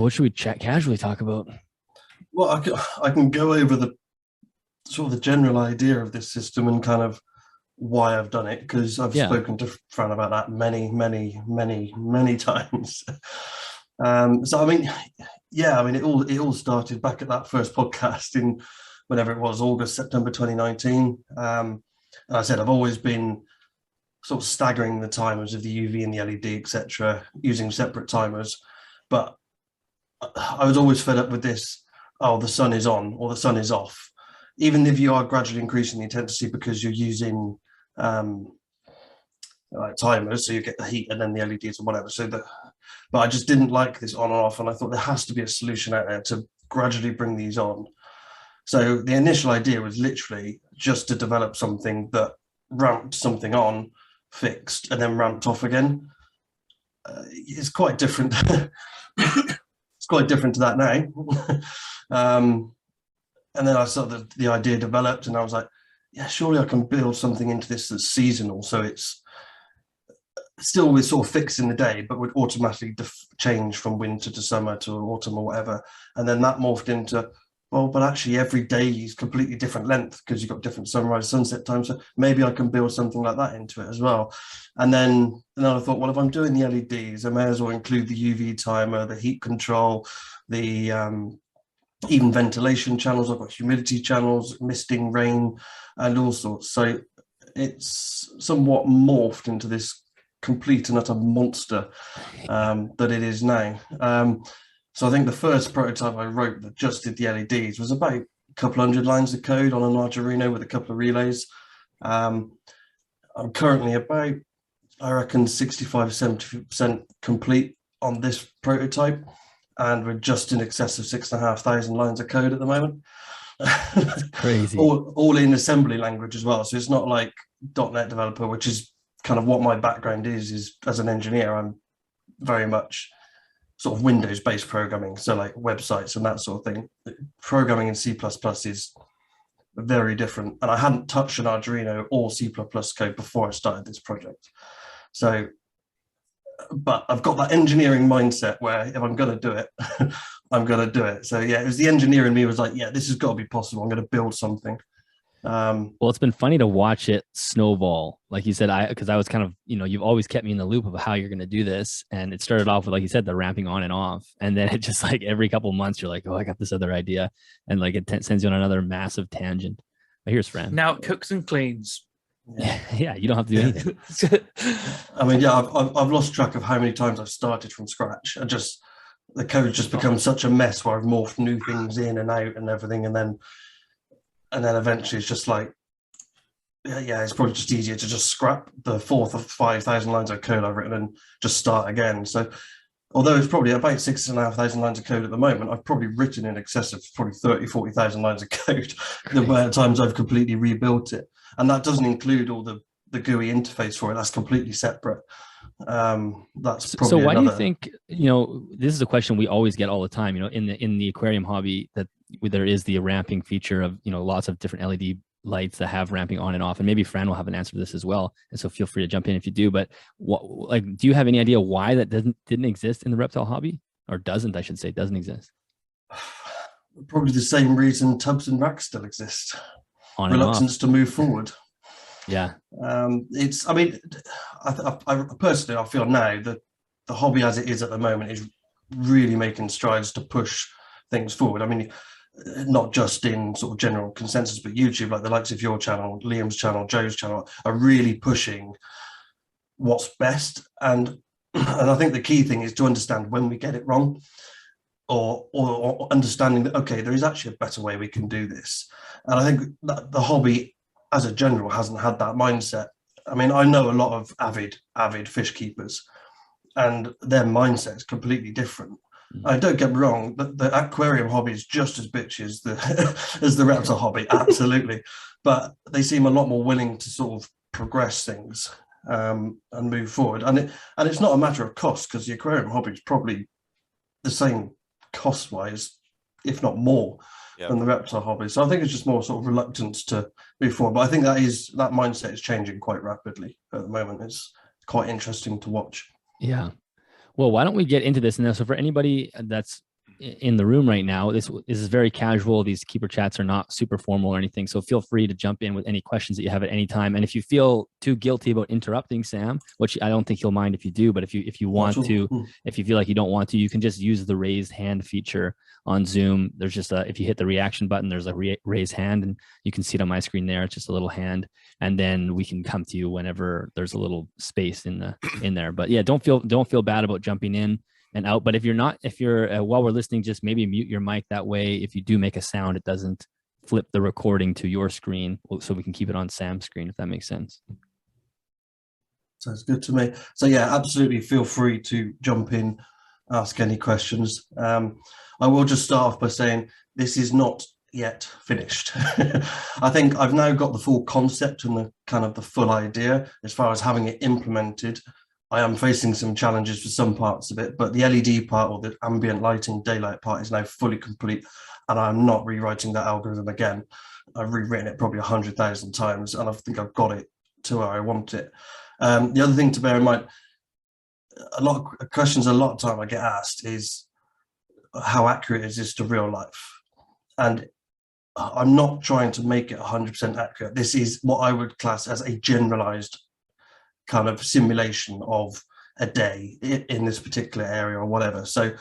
What should we chat casually talk about? Well, I can go over the sort of the general idea of this system and kind of why I've done it, because I've Yeah. spoken to Fran about that many times. So I mean, yeah, I mean it all started back at that first podcast in whenever it was, August, September 2019. And I said I've always been sort of staggering the timers of the UV and the LED, etc., using separate timers. But I was always fed up with this. Oh, the sun is on or the sun is off. Even if you are gradually increasing the intensity because you're using um, like timers, so you get the heat and then the LEDs and whatever. But I just didn't like this on and off, and I thought there has to be a solution out there to gradually bring these on. So the initial idea was literally just to develop something that ramped something on, fixed, and then ramped off again. It's quite different. It's quite different to that now. um, and then I saw the idea developed, and I was like, yeah, surely I can build something into this that's seasonal, so it's still with sort of fixed in the day, but would automatically change from winter to summer to autumn or whatever. And then that morphed into, well, but actually every day is completely different length because you've got different sunrise, sunset times. So maybe I can build something like that into it as well. And then I thought, well, if I'm doing the LEDs, I may as well include the UV timer, the heat control, the even ventilation channels. I've got humidity channels, misting, rain, and all sorts. So it's somewhat morphed into this complete and utter monster that it is now. So I think the first prototype I wrote that just did the LEDs was about a couple hundred lines of code on an Arduino with a couple of relays. I'm currently about, I reckon, 65-70% complete on this prototype, and we're just in excess of 6,500 lines of code at the moment. Crazy. all in assembly language as well. So it's not like .NET developer, which is kind of what my background is as an engineer. I'm very much sort of Windows-based programming, so like websites and that sort of thing. Programming in C++ is very different, and I hadn't touched an Arduino or C++ code before I started this project. So, but I've got that engineering mindset where if I'm going to do it, I'm going to do it. So yeah, it was the engineer in me was like, yeah, this has got to be possible. I'm going to build something. Well, it's been funny to watch it snowball. Like you said, because I was kind of, you've always kept me in the loop of how you're going to do this. And it started off with, like you said, the ramping on and off. And then it just like every couple of months, you're like, oh, I got this other idea. And like it sends you on another massive tangent. But here's Fran. Now it cooks and cleans. Yeah, you don't have to do anything. I mean, yeah, I've lost track of how many times I've started from scratch. The code just becomes such a mess where I've morphed new things in and out and everything. And then eventually it's just like, yeah, it's probably just easier to just scrap the fourth of 5,000 lines of code I've written and just start again. So although it's probably about 6,500 lines of code at the moment, I've probably written in excess of probably 40,000 lines of code the amount of times I've completely rebuilt it. And that doesn't include all the GUI interface for it. That's completely separate. That's probably so why do you think, this is a question we always get all the time, in the aquarium hobby, that there is the ramping feature of, lots of different LED lights that have ramping on and off, and maybe Fran will have an answer to this as well. And so feel free to jump in if you do, but do you have any idea why that didn't exist in the reptile hobby, or doesn't exist? Probably the same reason tubs and racks still exist. Reluctance to move forward. Yeah. It's, I mean, I personally, I feel now that the hobby as it is at the moment is really making strides to push things forward. I mean, not just in sort of general consensus, but YouTube, like the likes of your channel, Liam's channel, Joe's channel, are really pushing what's best. And I think the key thing is to understand when we get it wrong, or understanding that, okay, there is actually a better way we can do this. And I think that the hobby as a general hasn't had that mindset. I mean, I know a lot of avid fish keepers, and their mindset is completely different. I don't get me wrong, the aquarium hobby is just as bitchy as the reptile hobby, absolutely. But they seem a lot more willing to sort of progress things and move forward. And it's not a matter of cost, because the aquarium hobby is probably the same cost-wise, if not more, than the reptile hobby. So I think it's just more sort of reluctance to move forward. But I think that mindset is changing quite rapidly at the moment. It's quite interesting to watch. Yeah. Well, why don't we get into this now? So for anybody that's in the room right now. This is very casual. These keeper chats are not super formal or anything. So feel free to jump in with any questions that you have at any time. And if you feel too guilty about interrupting Sam, which I don't think he'll mind if you do, but if you want to, if you feel like you don't want to, you can just use the raised hand feature on Zoom. There's just if you hit the reaction button, there's a raise hand, and you can see it on my screen there. It's just a little hand, and then we can come to you whenever there's a little space in there. But yeah, don't feel bad about jumping in and out. But if you're while we're listening, just maybe mute your mic. That way, if you do make a sound, it doesn't flip the recording to your screen, so we can keep it on Sam's screen, if that makes sense. Sounds good to me. So yeah, absolutely feel free to jump in, ask any questions. I will just start off by saying this is not yet finished. I think I've now got the full concept and the kind of the full idea. As far as having it implemented, I am facing some challenges for some parts of it, but the LED part, or the ambient lighting daylight part, is now fully complete, and I'm not rewriting that algorithm again. I've rewritten it probably 100,000 times, and I think I've got it to where I want it. The other thing to bear in mind, a lot of questions a lot of time I get asked is how accurate is this to real life? And I'm not trying to make it 100% accurate. This is what I would class as a generalized kind of simulation of a day in this particular area or whatever. So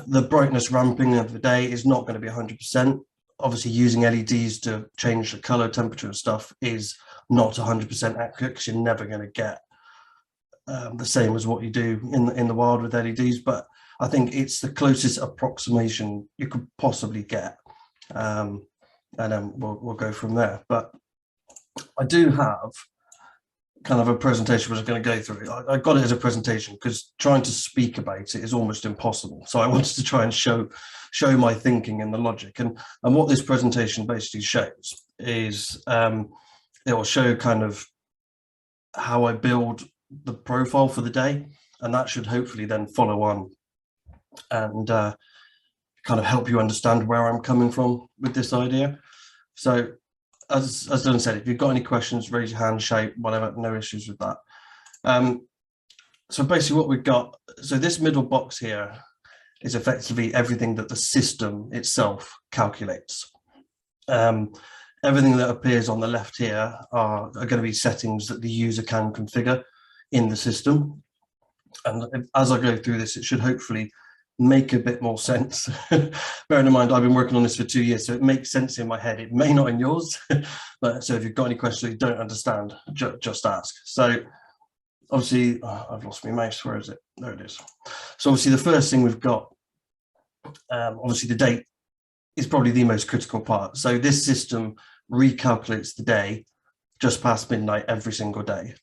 the brightness ramping of the day is not going to be 100%. Obviously, using LEDs to change the color, temperature and stuff is not 100% accurate, because you're never going to get the same as what you do in the wild with LEDs. But I think it's the closest approximation you could possibly get, and then we'll go from there. But I do have kind of a presentation which I'm going to go through. I got it as a presentation because trying to speak about it is almost impossible. So I wanted to try and show my thinking and the logic. And what this presentation basically shows is it will show kind of how I build the profile for the day, and that should hopefully then follow on and kind of help you understand where I'm coming from with this idea. So as Dylan said, if you've got any questions, raise your hand, shout, whatever, no issues with that. So basically what we've got, so this middle box here is effectively everything that the system itself calculates. Everything that appears on the left here are going to be settings that the user can configure in the system. And as I go through this, it should hopefully make a bit more sense. Bearing in mind, I've been working on this for 2 years, so it makes sense in my head. It may not in yours, but so if you've got any questions you don't understand, just ask. So obviously, I've lost my mouse. Where is it? There it is. So obviously the first thing we've got, obviously the date is probably the most critical part. So this system recalculates the day just past midnight every single day.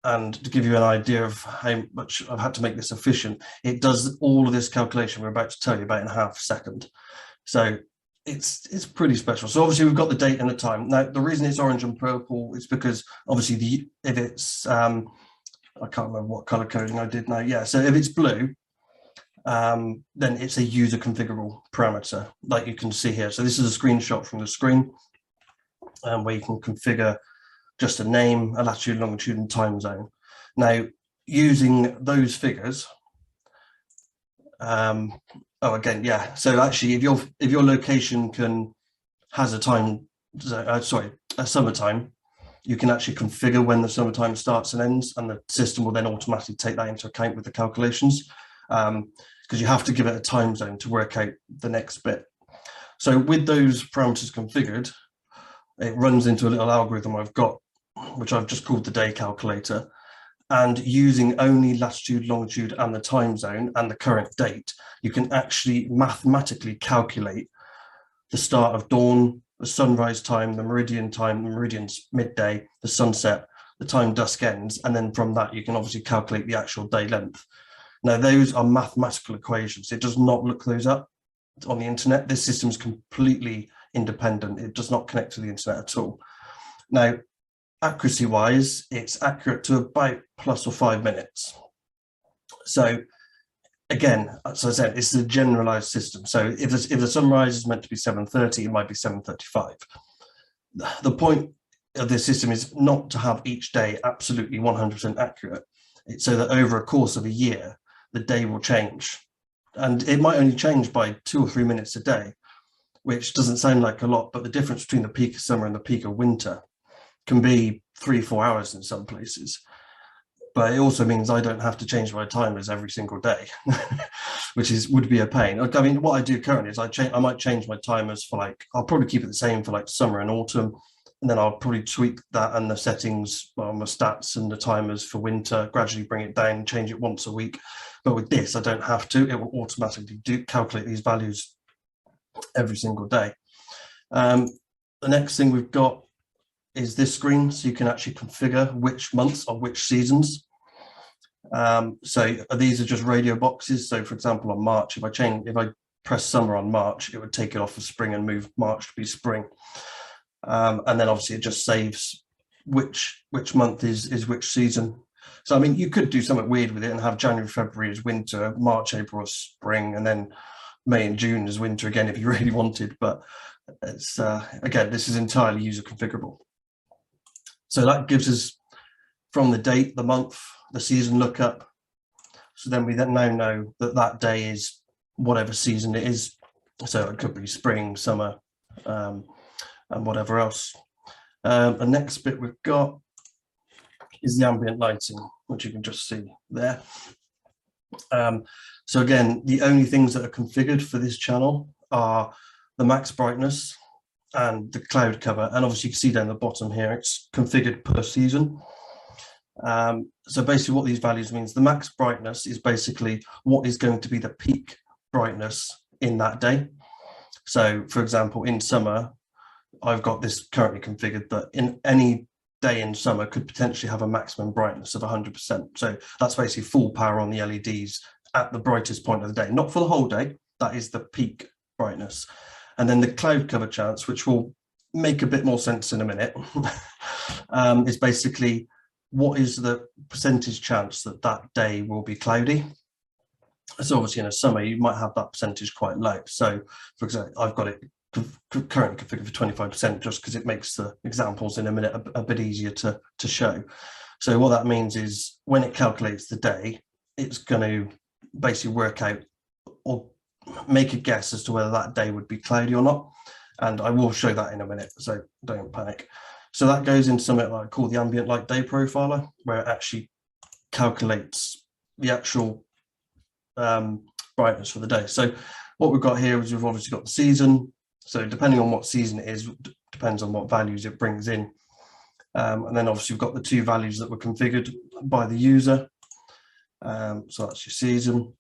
And to give you an idea of how much I've had to make this efficient, it does all of this calculation we're about to tell you about in half a second. So it's pretty special. So obviously we've got the date and the time. Now, the reason it's orange and purple is because obviously if it's, I can't remember what color coding I did now. Yeah, so if it's blue, then it's a user configurable parameter, like you can see here. So this is a screenshot from the screen where you can configure just a name, a latitude, longitude, and time zone. Now, using those figures, again, yeah. So actually, if your location has a time, a summertime, you can actually configure when the summertime starts and ends, and the system will then automatically take that into account with the calculations, because you have to give it a time zone to work out the next bit. So with those parameters configured, it runs into a little algorithm I've got, which I've just called the day calculator, and using only latitude, longitude, and the time zone and the current date, you can actually mathematically calculate the start of dawn, the sunrise time, the meridian's midday, the sunset, the time dusk ends, and then from that you can obviously calculate the actual day length. Now those are mathematical equations. It does not look those up on the internet. This system is completely independent. It does not connect to the internet at all. Now, accuracy wise, it's accurate to about plus or 5 minutes. So again, as I said, it's a generalized system. So if the sunrise is meant to be 7:30, it might be 7:35. The point of this system is not to have each day absolutely 100% accurate. It's so that over a course of a year, the day will change and it might only change by 2 or 3 minutes a day, which doesn't sound like a lot, but the difference between the peak of summer and the peak of winter can be 3-4 hours in some places. But it also means I don't have to change my timers every single day, which would be a pain. I mean, what I do currently is I might change my timers for like, I'll probably keep it the same for like summer and autumn, and then I'll probably tweak that and the settings on my stats and the timers for winter, gradually bring it down, change it once a week. But with this, I don't have to. It will automatically calculate these values every single day. The next thing we've got is this screen, so you can actually configure which months or which seasons. So these are just radio boxes. So for example, on March, if I press summer on March, it would take it off of spring and move March to be spring. And then obviously it just saves which month is which season. So I mean, you could do something weird with it and have January, February as winter, March, April as spring, and then May and June as winter again if you really wanted. But it's again, this is entirely user configurable. So that gives us from the date, the month, the season lookup. So then we now know that that day is whatever season it is. So it could be spring, summer, and whatever else. The next bit we've got is the ambient lighting, which you can just see there. So again, the only things that are configured for this channel are the max brightness and the cloud cover, and obviously you can see down the bottom here it's configured per season. So basically what these values means, the max brightness is basically what is going to be the peak brightness in that day. So for example, in summer, I've got this currently configured that in any day in summer could potentially have a maximum brightness of 100%. So that's basically full power on the LEDs at the brightest point of the day, not for the whole day, that is the peak brightness. And then the cloud cover chance, which will make a bit more sense in a minute, is basically what is the percentage chance that that day will be cloudy. So obviously in a summer, you might have that percentage quite low. So for example, I've got it currently configured for 25% just because it makes the examples in a minute a bit easier to show. So what that means is when it calculates the day, it's going to basically work out or make a guess as to whether that day would be cloudy or not. And I will show that in a minute, so don't panic. So that goes into something like called the ambient light day profiler, where it actually calculates the actual brightness for the day. So what we've got here is we've obviously got the season. So depending on what season it is, depends on what values it brings in. And then obviously we've got the two values that were configured by the user. So that's your season.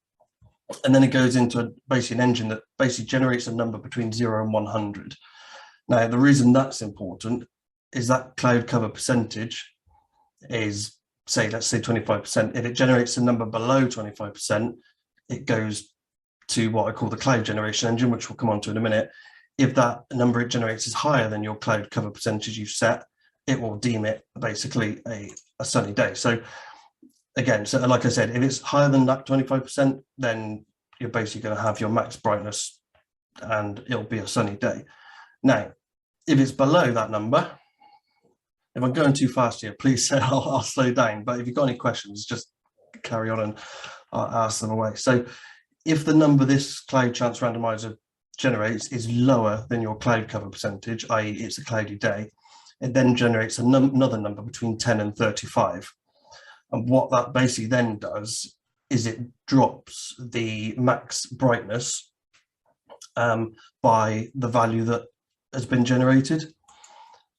And then it goes into basically an engine that basically generates a number between 0 and 100. Now, the reason that's important is that cloud cover percentage is, say, let's say 25%. If it generates a number below 25%, it goes to what I call the cloud generation engine, which we'll come on to in a minute. If that number it generates is higher than your cloud cover percentage you've set, it will deem it basically a sunny day. So again, so like I said, if it's higher than that 25%, then you're basically going to have your max brightness and it'll be a sunny day. Now, if it's below that number, if I'm going too fast here, please say I'll slow down. But if you've got any questions, just carry on and I'll ask them away. So if the number this cloud chance randomizer generates is lower than your cloud cover percentage, i.e. it's a cloudy day, it then generates another number between 10 and 35. And what that basically then does is it drops the max brightness by the value that has been generated.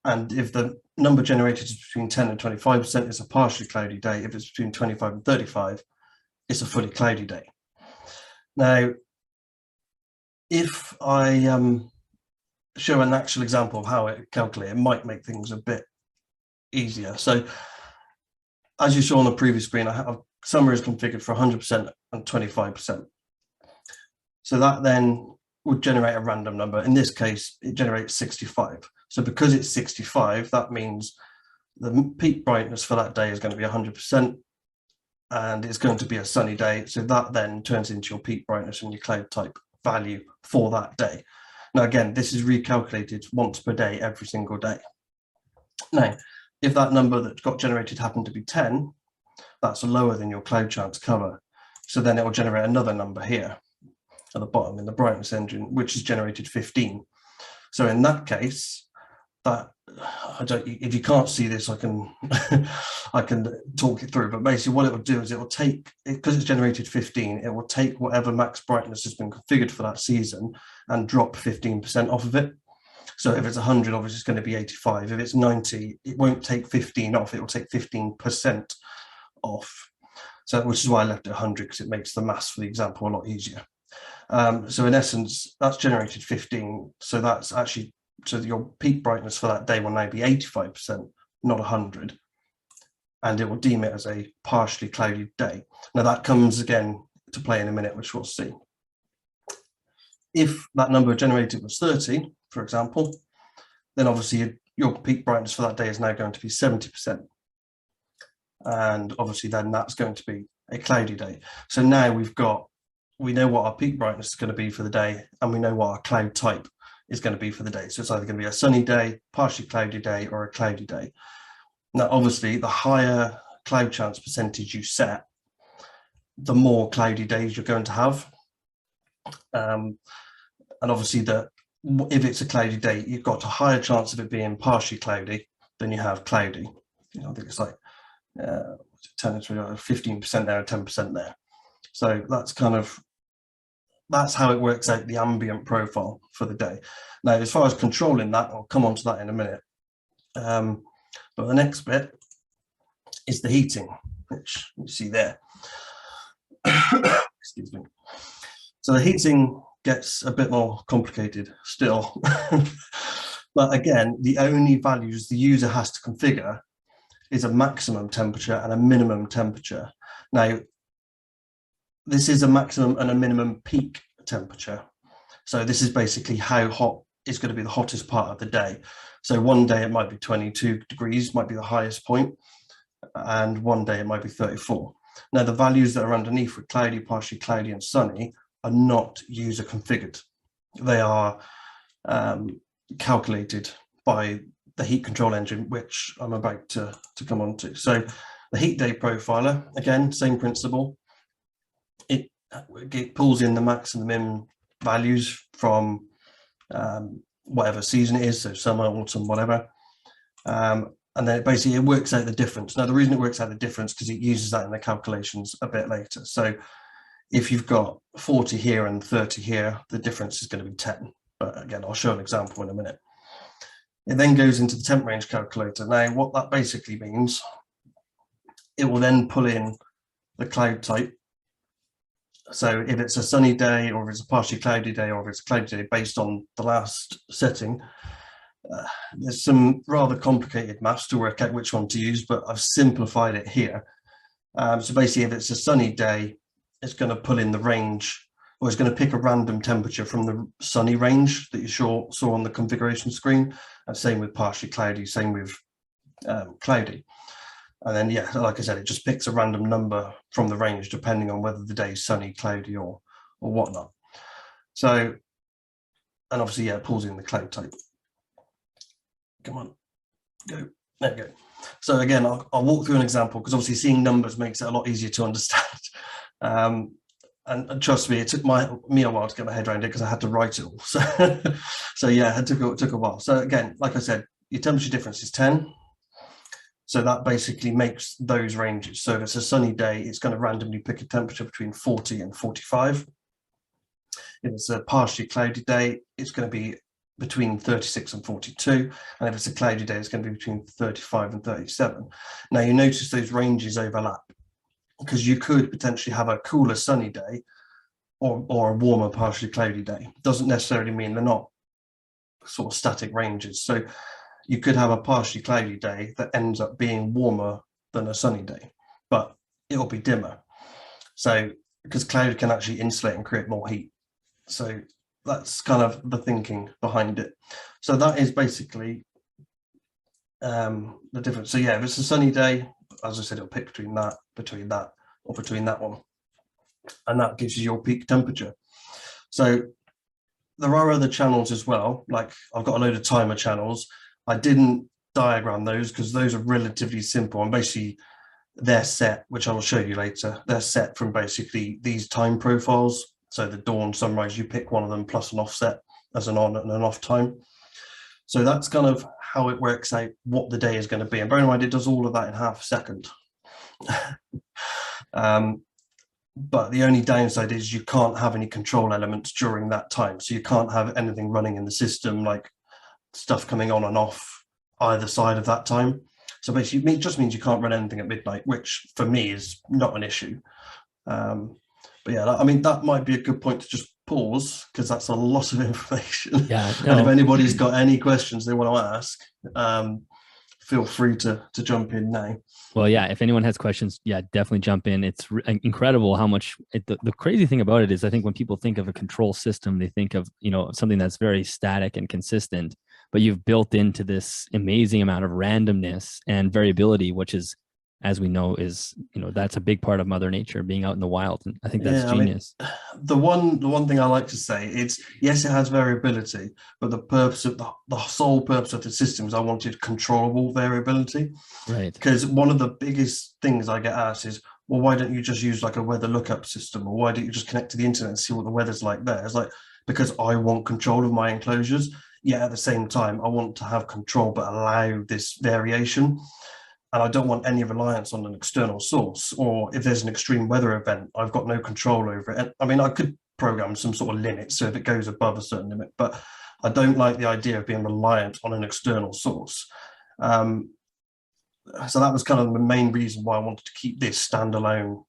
And if the number generated is between 10 and 25%, it's a partially cloudy day. If it's between 25 and 35, it's a fully cloudy day. Now, if I show an actual example of how it calculates, it might make things a bit easier. So as you saw on the previous screen, summer is configured for 100% and 25%. So that then would generate a random number. In this case, it generates 65. So because it's 65, that means the peak brightness for that day is going to be 100%, and it's going to be a sunny day. So that then turns into your peak brightness and your cloud type value for that day. Now, again, this is recalculated once per day, every single day. Now, if that number that got generated happened to be 10, that's lower than your cloud chance cover. So then it will generate another number here. at the bottom in the brightness engine, which is generated 15. So in that case, that if you can't see this, I can I can talk it through, but basically what it will do is it will take, because it's generated 15, it will take whatever max brightness has been configured for that season and drop 15% off of it. So if it's 100, obviously it's going to be 85. If it's 90, it won't take 15 off, it will take 15% off. So, which is why I left it 100, because it makes the maths for the example a lot easier. So in essence, that's generated 15. So that's actually, so your peak brightness for that day will now be 85%, not 100. And it will deem it as a partially cloudy day. Now that comes again to play in a minute, which we'll see. If that number generated was 30, for example, then obviously your peak brightness for that day is now going to be 70%. And obviously then that's going to be a cloudy day. So now we know what our peak brightness is going to be for the day, and we know what our cloud type is going to be for the day. So it's either going to be a sunny day, partially cloudy day, or a cloudy day. Now, obviously, the higher cloud chance percentage you set, the more cloudy days you're going to have. And obviously, if it's a cloudy day, you've got a higher chance of it being partially cloudy than you have cloudy. I think it's like 15% there and 10% there. So that's how it works out, the ambient profile for the day. Now, as far as controlling that, I'll come on to that in a minute. But the next bit is the heating, which you see there. Excuse me. So the heating gets a bit more complicated still. But again, the only values the user has to configure is a maximum temperature and a minimum temperature. Now, this is a maximum and a minimum peak temperature. So this is basically how hot is going to be the hottest part of the day. So one day it might be 22 degrees, might be the highest point, and one day it might be 34. Now the values that are underneath with cloudy, partially cloudy, and sunny are not user configured. They are calculated by the heat control engine, which I'm about to come on to. So the heat day profiler, again, same principle. It pulls in the max and the min values from whatever season it is, so summer, autumn, whatever. And then it works out the difference. Now, the reason it works out the difference because it uses that in the calculations a bit later. So if you've got 40 here and 30 here, the difference is going to be 10. But again, I'll show an example in a minute. It then goes into the temp range calculator. Now, what that basically means, it will then pull in the cloud type. So if it's a sunny day, or if it's a partially cloudy day, or if it's a cloudy day based on the last setting, there's some rather complicated maths to work out which one to use, but I've simplified it here. So basically, if it's a sunny day, it's going to pull in the range, or it's going to pick a random temperature from the sunny range that you saw on the configuration screen. And same with partially cloudy, same with cloudy. And then, yeah, like I said, it just picks a random number from the range depending on whether the day is sunny, cloudy, or whatnot. So, and obviously, yeah, it pulls in the cloud type. Come on, go. There we go. So again, I'll walk through an example because obviously seeing numbers makes it a lot easier to understand. And trust me, it took me a while to get my head around it because I had to write it all. So yeah, it took a while. So again, like I said, your temperature difference is 10. So that basically makes those ranges. So if it's a sunny day, it's going to randomly pick a temperature between 40 and 45. If it's a partially cloudy day, it's going to be between 36 and 42. And if it's a cloudy day, it's going to be between 35 and 37. Now you notice those ranges overlap because you could potentially have a cooler sunny day or a warmer partially cloudy day. Doesn't necessarily mean they're not sort of static ranges. So you could have a partially cloudy day that ends up being warmer than a sunny day, but it'll be dimmer. So because cloud can actually insulate and create more heat. So that's kind of the thinking behind it. So that is basically the difference. So yeah, if it's a sunny day, as I said, it'll pick between that, or between that one. And that gives you your peak temperature. So there are other channels as well. Like I've got a load of timer channels. I didn't diagram those because those are relatively simple, and basically they're set, which I will show you later. They're set from basically these time profiles So the dawn, sunrise, you pick one of them plus an offset as an on and an off time. So that's kind of how it works out what the day is going to be. And bear in mind, it does all of that in half a second. But the only downside is you can't have any control elements during that time. So you can't have anything running in the system, like stuff coming on and off either side of that time. So basically, it just means you can't run anything at midnight, which for me is not an issue. But yeah, I mean, that might be a good point to just pause, because that's a lot of information. Yeah. No. And if anybody's got any questions they want to ask, feel free to jump in now. Well, yeah, if anyone has questions, yeah, definitely jump in. It's incredible how much the crazy thing about it is, I think when people think of a control system, they think of, something that's very static and consistent, but you've built into this amazing amount of randomness and variability, which is, as we know, is, that's a big part of Mother Nature, being out in the wild. And I think that's genius. I mean, the one thing I like to say is, yes, it has variability, but the sole purpose of the system is I wanted controllable variability. Right. Because one of the biggest things I get asked is, well, why don't you just use like a weather lookup system, or why don't you just connect to the internet and see what the weather's like there? It's like, because I want control of my enclosures, yet at the same time I want to have control but allow this variation. And I don't want any reliance on an external source, or if there's an extreme weather event, I've got no control over it. And, I mean, I could program some sort of limit, so if it goes above a certain limit, but I don't like the idea of being reliant on an external source. So that was kind of the main reason why I wanted to keep this standalone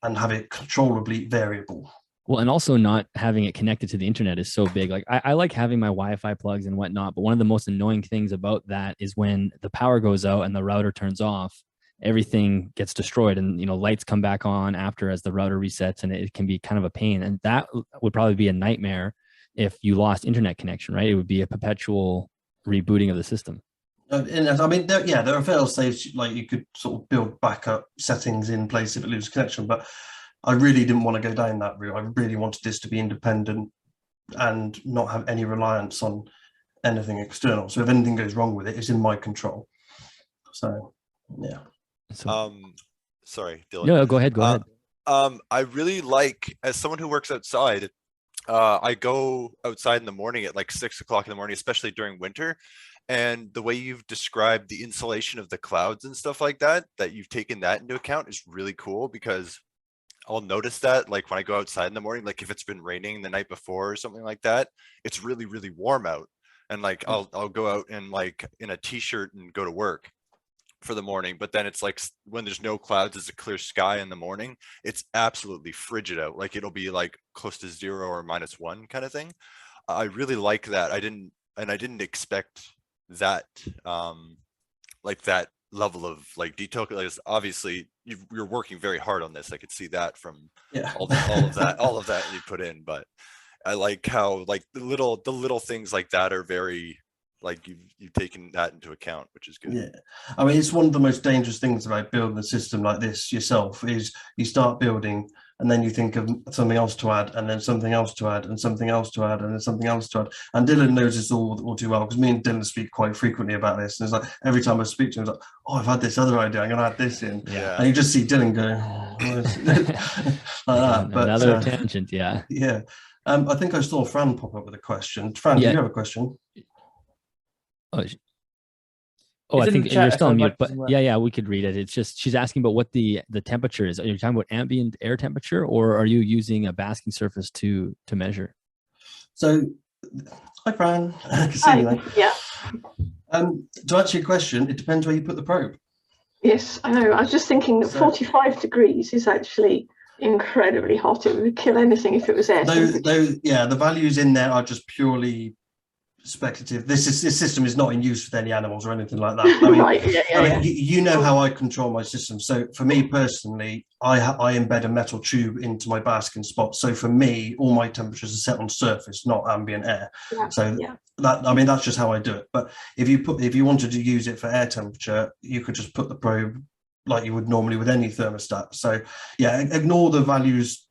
and have it controllably variable. Well, and also not having it connected to the internet is so big. Like I like having my Wi-Fi plugs and whatnot, but one of the most annoying things about that is when the power goes out and the router turns off, everything gets destroyed, and lights come back on after as the router resets, and it can be kind of a pain. And that would probably be a nightmare if you lost internet connection, right? It would be a perpetual rebooting of the system. And I mean, there are fail safes, like you could sort of build backup settings in place if it loses connection, but I really didn't want to go down that route. I really wanted this to be independent and not have any reliance on anything external. So if anything goes wrong with it, it's in my control. So, yeah. Sorry, Dylan. No, go ahead. Go ahead. I really like, as someone who works outside, I go outside in the morning at like 6 o'clock in the morning, especially during winter. And the way you've described the insulation of the clouds and stuff like that you've taken that into account is really cool, because I'll notice that, like when I go outside in the morning, like if it's been raining the night before or something like that, it's really, really warm out. And like, I'll go out and like in a t-shirt and go to work for the morning. But then it's like when there's no clouds, it's a clear sky in the morning, it's absolutely frigid out. Like it'll be like close to 0 or -1 kind of thing. I really like that. I didn't expect that, like that level of like detail. Like obviously you're working very hard on this. I could see that from all of that you put in. But I like how like the little things like that are very, like you've taken that into account, which is good. Yeah, I mean, it's one of the most dangerous things about building a system like this yourself is you start building and then you think of something else to add, and then something else to add, and something else to add, and then something else to add. And Dylan knows this all too well, because me and Dylan speak quite frequently about this. And it's like every time I speak to him, it's like, oh, I've had this other idea, I'm going to add this in. Yeah. And you just see Dylan go like that. But another tangent, yeah. Yeah. I think I saw Fran pop up with a question. Fran, do you have a question? Oh, I think you're still on mute, but yeah, we could read it. It's just, she's asking about what the temperature is. Are you talking about ambient air temperature, or are you using a basking surface to measure? So, hi, Fran. I can see you. Yeah. To answer your question, it depends where you put the probe. Yes, I know. I was just thinking that 45 degrees is actually incredibly hot. It would kill anything if it was air. The values in there are just purely speculative. This system is not in use with any animals or anything like that. I mean, right, you know how I control my system. So for me personally, I embed a metal tube into my basking spot. So for me, all my temperatures are set on surface, not ambient air. That's just how I do it. But if you wanted to use it for air temperature, you could just put the probe like you would normally with any thermostat. So yeah, ignore the values.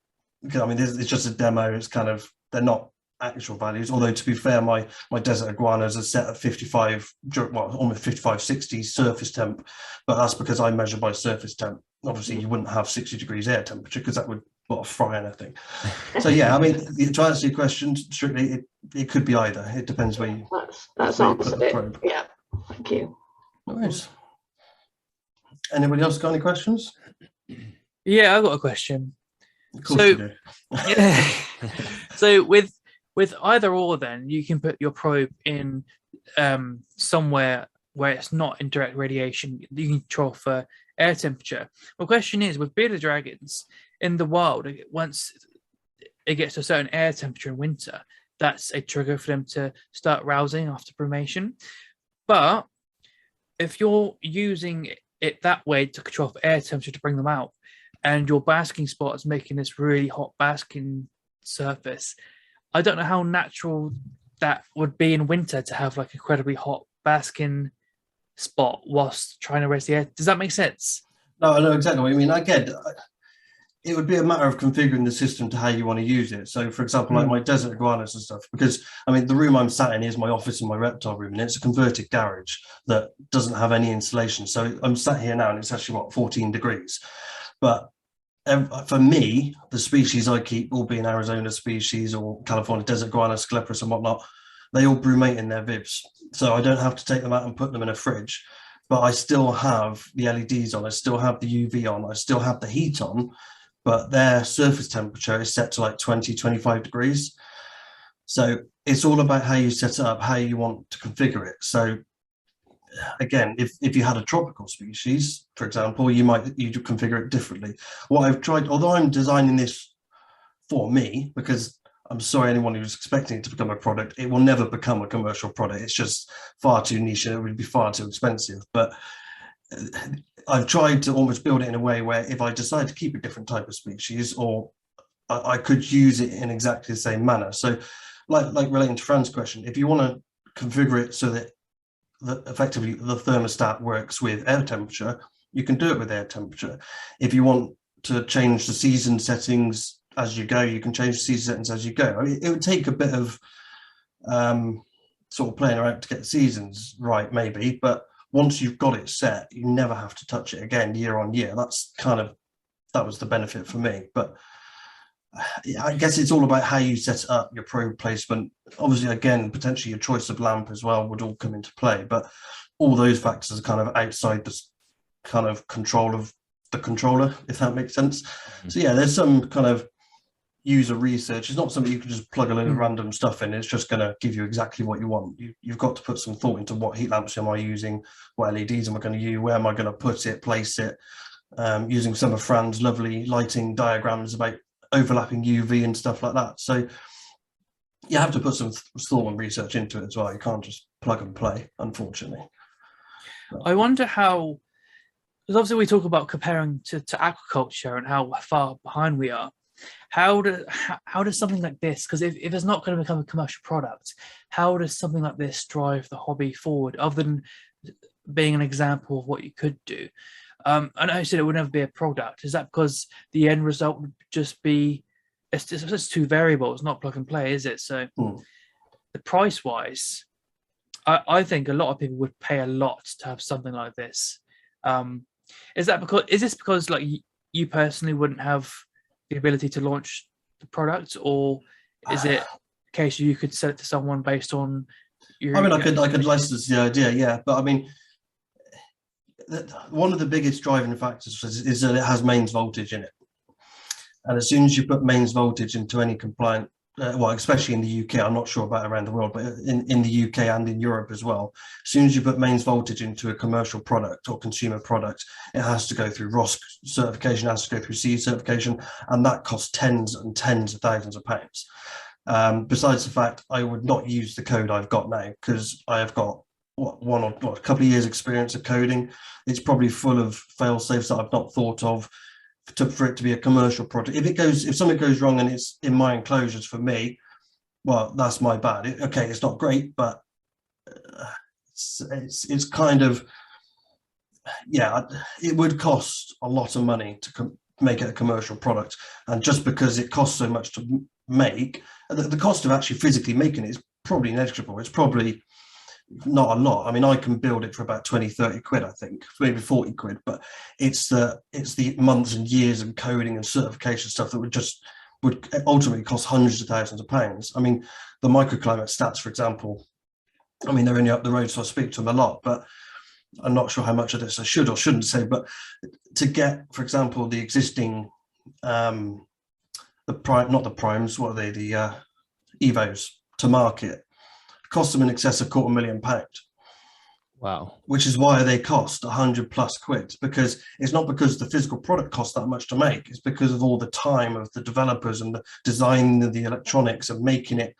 I mean, it's just a demo. It's kind of, they're not actual values, although to be fair, my desert iguanas are set at 55, well, almost 55, 60 surface temp, but that's because I measure by surface temp. Obviously you wouldn't have 60 degrees air temperature, because that would fry anything. So yeah, I mean, to answer your question strictly, it could be either. It depends where you that's where you put answered the it. probe. Yeah, thank you. Nice. Anybody else got any questions? Yeah, I've got a question. Of course you do. Yeah. So with either or, then you can put your probe in somewhere where it's not in direct radiation. You can control for air temperature. My question is, with bearded dragons in the wild, once it gets to a certain air temperature in winter, that's a trigger for them to start rousing after brumation. But if you're using it that way to control for air temperature to bring them out, and your basking spot is making this really hot basking surface, I don't know how natural that would be in winter to have like incredibly hot basking spot whilst trying to raise the air. Does that make sense? No, I know exactly what you mean. Again, it would be a matter of configuring the system to how you want to use it. So, for example, like my desert iguanas and stuff, because I mean, the room I'm sat in is my office and my reptile room, and it's a converted garage that doesn't have any insulation. So I'm sat here now, and it's actually 14 degrees. But for me, the species I keep, all being Arizona species or California desert iguana, scleropus and whatnot, they all brumate in their vibs. So I don't have to take them out and put them in a fridge, but I still have the LEDs on, I still have the UV on, I still have the heat on, but their surface temperature is set to like 20, 25 degrees. So it's all about how you set it up, how you want to configure it. So again, if you had a tropical species, for example, you configure it differently. What I've tried, although I'm designing this for me, because I'm sorry, anyone who's expecting it to become a product, it will never become a commercial product. It's just far too niche and it would be far too expensive. But I've tried to almost build it in a way where if I decide to keep a different type of species, or I could use it in exactly the same manner. So like relating to Fran's question, if you want to configure it so that effectively the thermostat works with air temperature, you can do it with air temperature. If you want to change the season settings as you go, you can change the season settings as you go. I mean, it would take a bit of sort of playing around to get the seasons right, maybe, but once you've got it set, you never have to touch it again year on year. That was the benefit for me. But I guess it's all about how you set up your probe placement. Obviously, again, potentially your choice of lamp as well would all come into play, but all those factors are kind of outside this kind of control of the controller, if that makes sense. So yeah, there's some kind of user research. It's not something you can just plug a load of random stuff in. It's just going to give you exactly what you want. You've got to put some thought into what heat lamps am I using, what LEDs am I going to use, where am I going to put it, place it, using some of Fran's lovely lighting diagrams about overlapping UV and stuff like that. So you have to put some thought and research into it as well. You can't just plug and play, unfortunately. I wonder how, because obviously we talk about comparing to aquaculture and how far behind we are. How does something like this, because if it's not going to become a commercial product, how does something like this drive the hobby forward, other than being an example of what you could do? I know you said it would never be a product. Is that because the end result would just be, it's just too variable, it's not plug and play, is it? So the price wise, I think a lot of people would pay a lot to have something like this. Is this because like you personally wouldn't have the ability to launch the product, or is it a case you could sell it to someone based on your? I mean, I could license the idea, yeah, but I mean, one of the biggest driving factors is that it has mains voltage in it, and as soon as you put mains voltage into any compliant, well, especially in the UK, I'm not sure about around the world, but in the UK and in Europe as well, as soon as you put mains voltage into a commercial product or consumer product, it has to go through ROS certification, has to go through CE certification, and that costs tens and tens of thousands of pounds. Besides the fact, I would not use the code I've got now, because I have got a couple of years experience of coding. It's probably full of fail safes that I've not thought of for it to be a commercial product. If something goes wrong and it's in my enclosures for me, well, that's my bad. Okay, it's not great, but it's kind of, yeah, it would cost a lot of money to make it a commercial product, and just because it costs so much to make, the cost of actually physically making it is probably negligible. It's probably not a lot. I mean, I can build it for about 20, 30 quid, I think, maybe 40 quid, but it's the months and years of coding and certification stuff that would ultimately cost hundreds of thousands of pounds. I mean, the microclimate stats, for example, I mean, they're only up the road, so I speak to them a lot, but I'm not sure how much of this I should or shouldn't say. But to get, for example, the existing, not the primes, what are they, the Evos to market, cost them in excess of £250,000. Wow. Which is why they cost 100+ quid, because it's not because the physical product costs that much to make, it's because of all the time of the developers and the design of the electronics of making it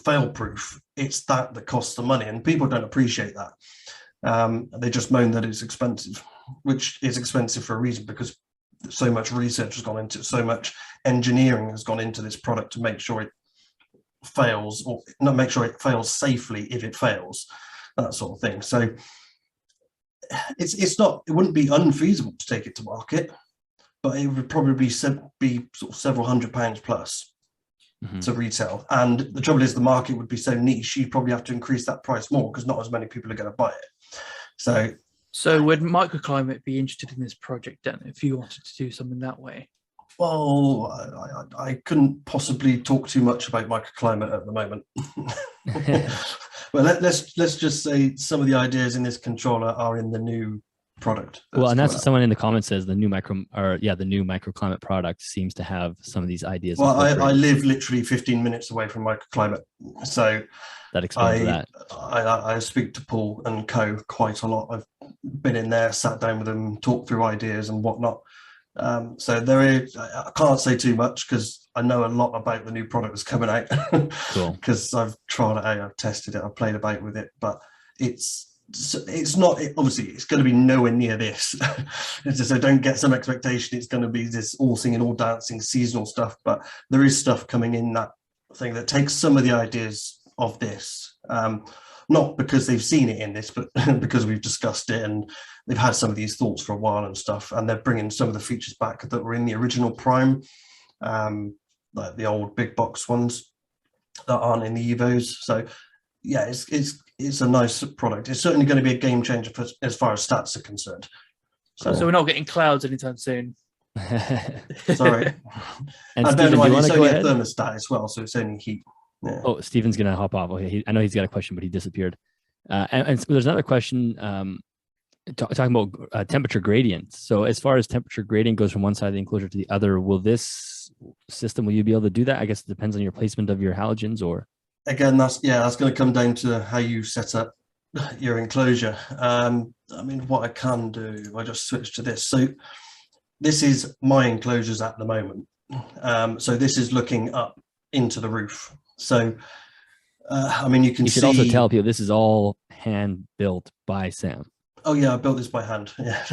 fail-proof. It's that costs the money, and people don't appreciate that. They just moan that it's expensive, which is expensive for a reason, because so much research has gone into it, so much engineering has gone into this product to make sure it fails, or not make sure it fails safely if it fails, that sort of thing. So it wouldn't be unfeasible to take it to market, but it would probably be sort of several £100 plus to retail. And the trouble is, the market would be so niche, you'd probably have to increase that price more, because not as many people are going to buy it. So would Microclimate be interested in this project then, if you wanted to do something that way? Well, I couldn't possibly talk too much about microclimate at the moment. Well, let's just say some of the ideas in this controller are in the new product. Well, and that's what someone in the comments says. The new microclimate product seems to have some of these ideas. Well, I live literally 15 minutes away from microclimate, so that explains that. I speak to Paul and co quite a lot. I've been in there, sat down with them, talked through ideas and whatnot. So I can't say too much, because I know a lot about the new product that's coming out. Cool. Because I've tried it out, I've tested it, I've played about with it, but it's not, obviously it's going to be nowhere near this. So don't get some expectation it's going to be this all singing, all dancing, seasonal stuff. But there is stuff coming in that thing that takes some of the ideas of this, not because they've seen it in this, but because we've discussed it and they've had some of these thoughts for a while and stuff, and they're bringing some of the features back that were in the original Prime, like the old big box ones that aren't in the Evos. So yeah, it's a nice product. It's certainly going to be a game changer as far as stats are concerned. So we're not getting clouds anytime soon. Sorry. And bear Stephen, in mind, do you it's want to only go a ahead? thermostat as well, so it's only heat. Yeah. Oh, Stephen's going to hop off. Okay, I know he's got a question, but he disappeared. And so there's another question talking about temperature gradient. So as far as temperature gradient goes from one side of the enclosure to the other, will you be able to do that? I guess it depends on your placement of your halogens, or? Again, that's going to come down to how you set up your enclosure. I mean, what I can do, I just switch to this. So this is my enclosures at the moment. So this is looking up into the roof. So, I mean, you should also tell people this is all hand built by Sam. Oh yeah, I built this by hand. Yeah,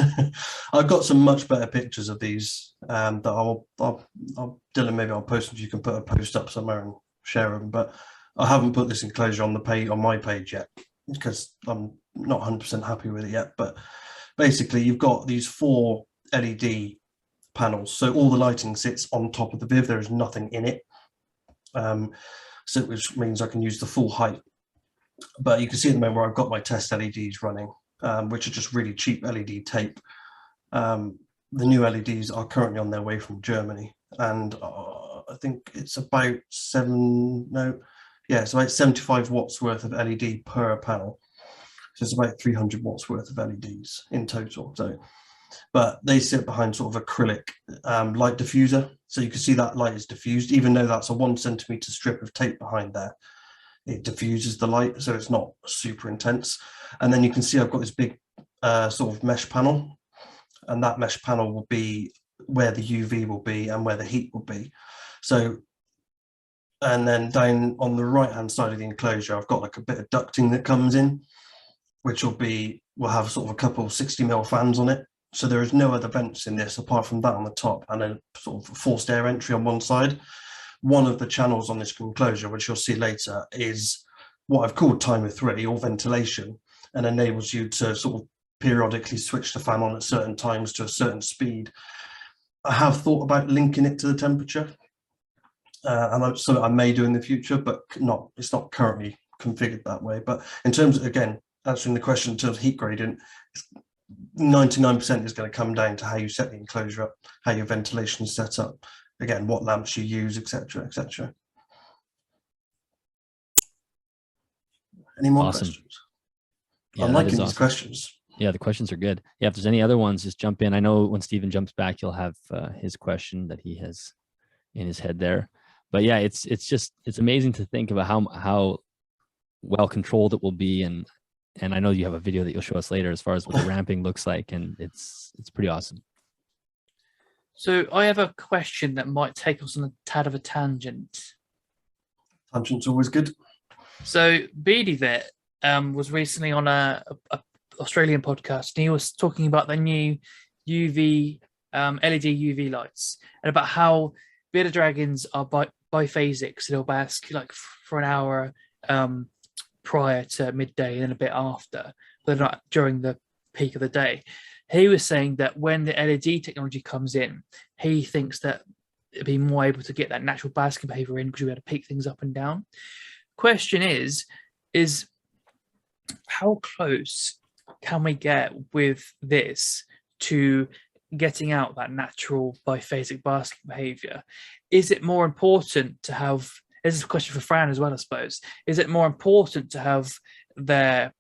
I've got some much better pictures of these that I'll Dylan, maybe I'll post them. You can put a post up somewhere and share them. But I haven't put this enclosure on my page yet, because I'm not 100% happy with it yet. But basically, you've got these 4 LED panels, so all the lighting sits on top of the Viv. There is nothing in it, so which means I can use the full height. But you can see at the moment where I've got my test LEDs running, which are just really cheap LED tape. The new LEDs are currently on their way from Germany, and I think it's about 75 watts worth of LED per panel. So it's about 300 watts worth of LEDs in total. So, but they sit behind sort of acrylic light diffuser. So you can see that light is diffused, even though that's a 1 centimeter strip of tape behind there. It diffuses the light, so it's not super intense. And then you can see I've got this big sort of mesh panel, and that mesh panel will be where the UV will be and where the heat will be. So, and then down on the right hand side of the enclosure, I've got like a bit of ducting that comes in, which will have sort of a couple of 60mm fans on it. So there is no other vents in this apart from that on the top, and a sort of forced air entry on one side. One of the channels on this enclosure, which you'll see later, is what I've called timer 3, or ventilation, and enables you to sort of periodically switch the fan on at certain times to a certain speed. I have thought about linking it to the temperature, and that's something I may do in the future, but it's not currently configured that way. But in terms of, again, answering the question in terms of heat gradient, 99% is going to come down to how you set the enclosure up, how your ventilation is set up, again, what lamps you use, etc., etc. Any more Awesome. questions? Yeah, I'm that liking is these awesome. questions. Yeah, the questions are good. Yeah, if there's any other ones, just jump in. I know when Stephen jumps back, he'll have his question that he has in his head there. But yeah, it's amazing to think about how well controlled it will be, and I know you have a video that you'll show us later as far as what the ramping looks like, and it's pretty awesome. So I have a question that might take us on a tad of a tangent. Tangent's always good. So Beady Vet was recently on a Australian podcast, and he was talking about the new UV LED UV lights, and about how bearded dragons are biphasic, so they'll bask like for an hour prior to midday and then a bit after, but not during the peak of the day. He was saying that when the LED technology comes in, he thinks that it'd be more able to get that natural basking behavior in, because you'll be able to peak things up and down. Question is how close can we get with this to getting out that natural biphasic basking behavior? Is it more important to have, this is a question for Fran as well, I suppose, is it more important to have their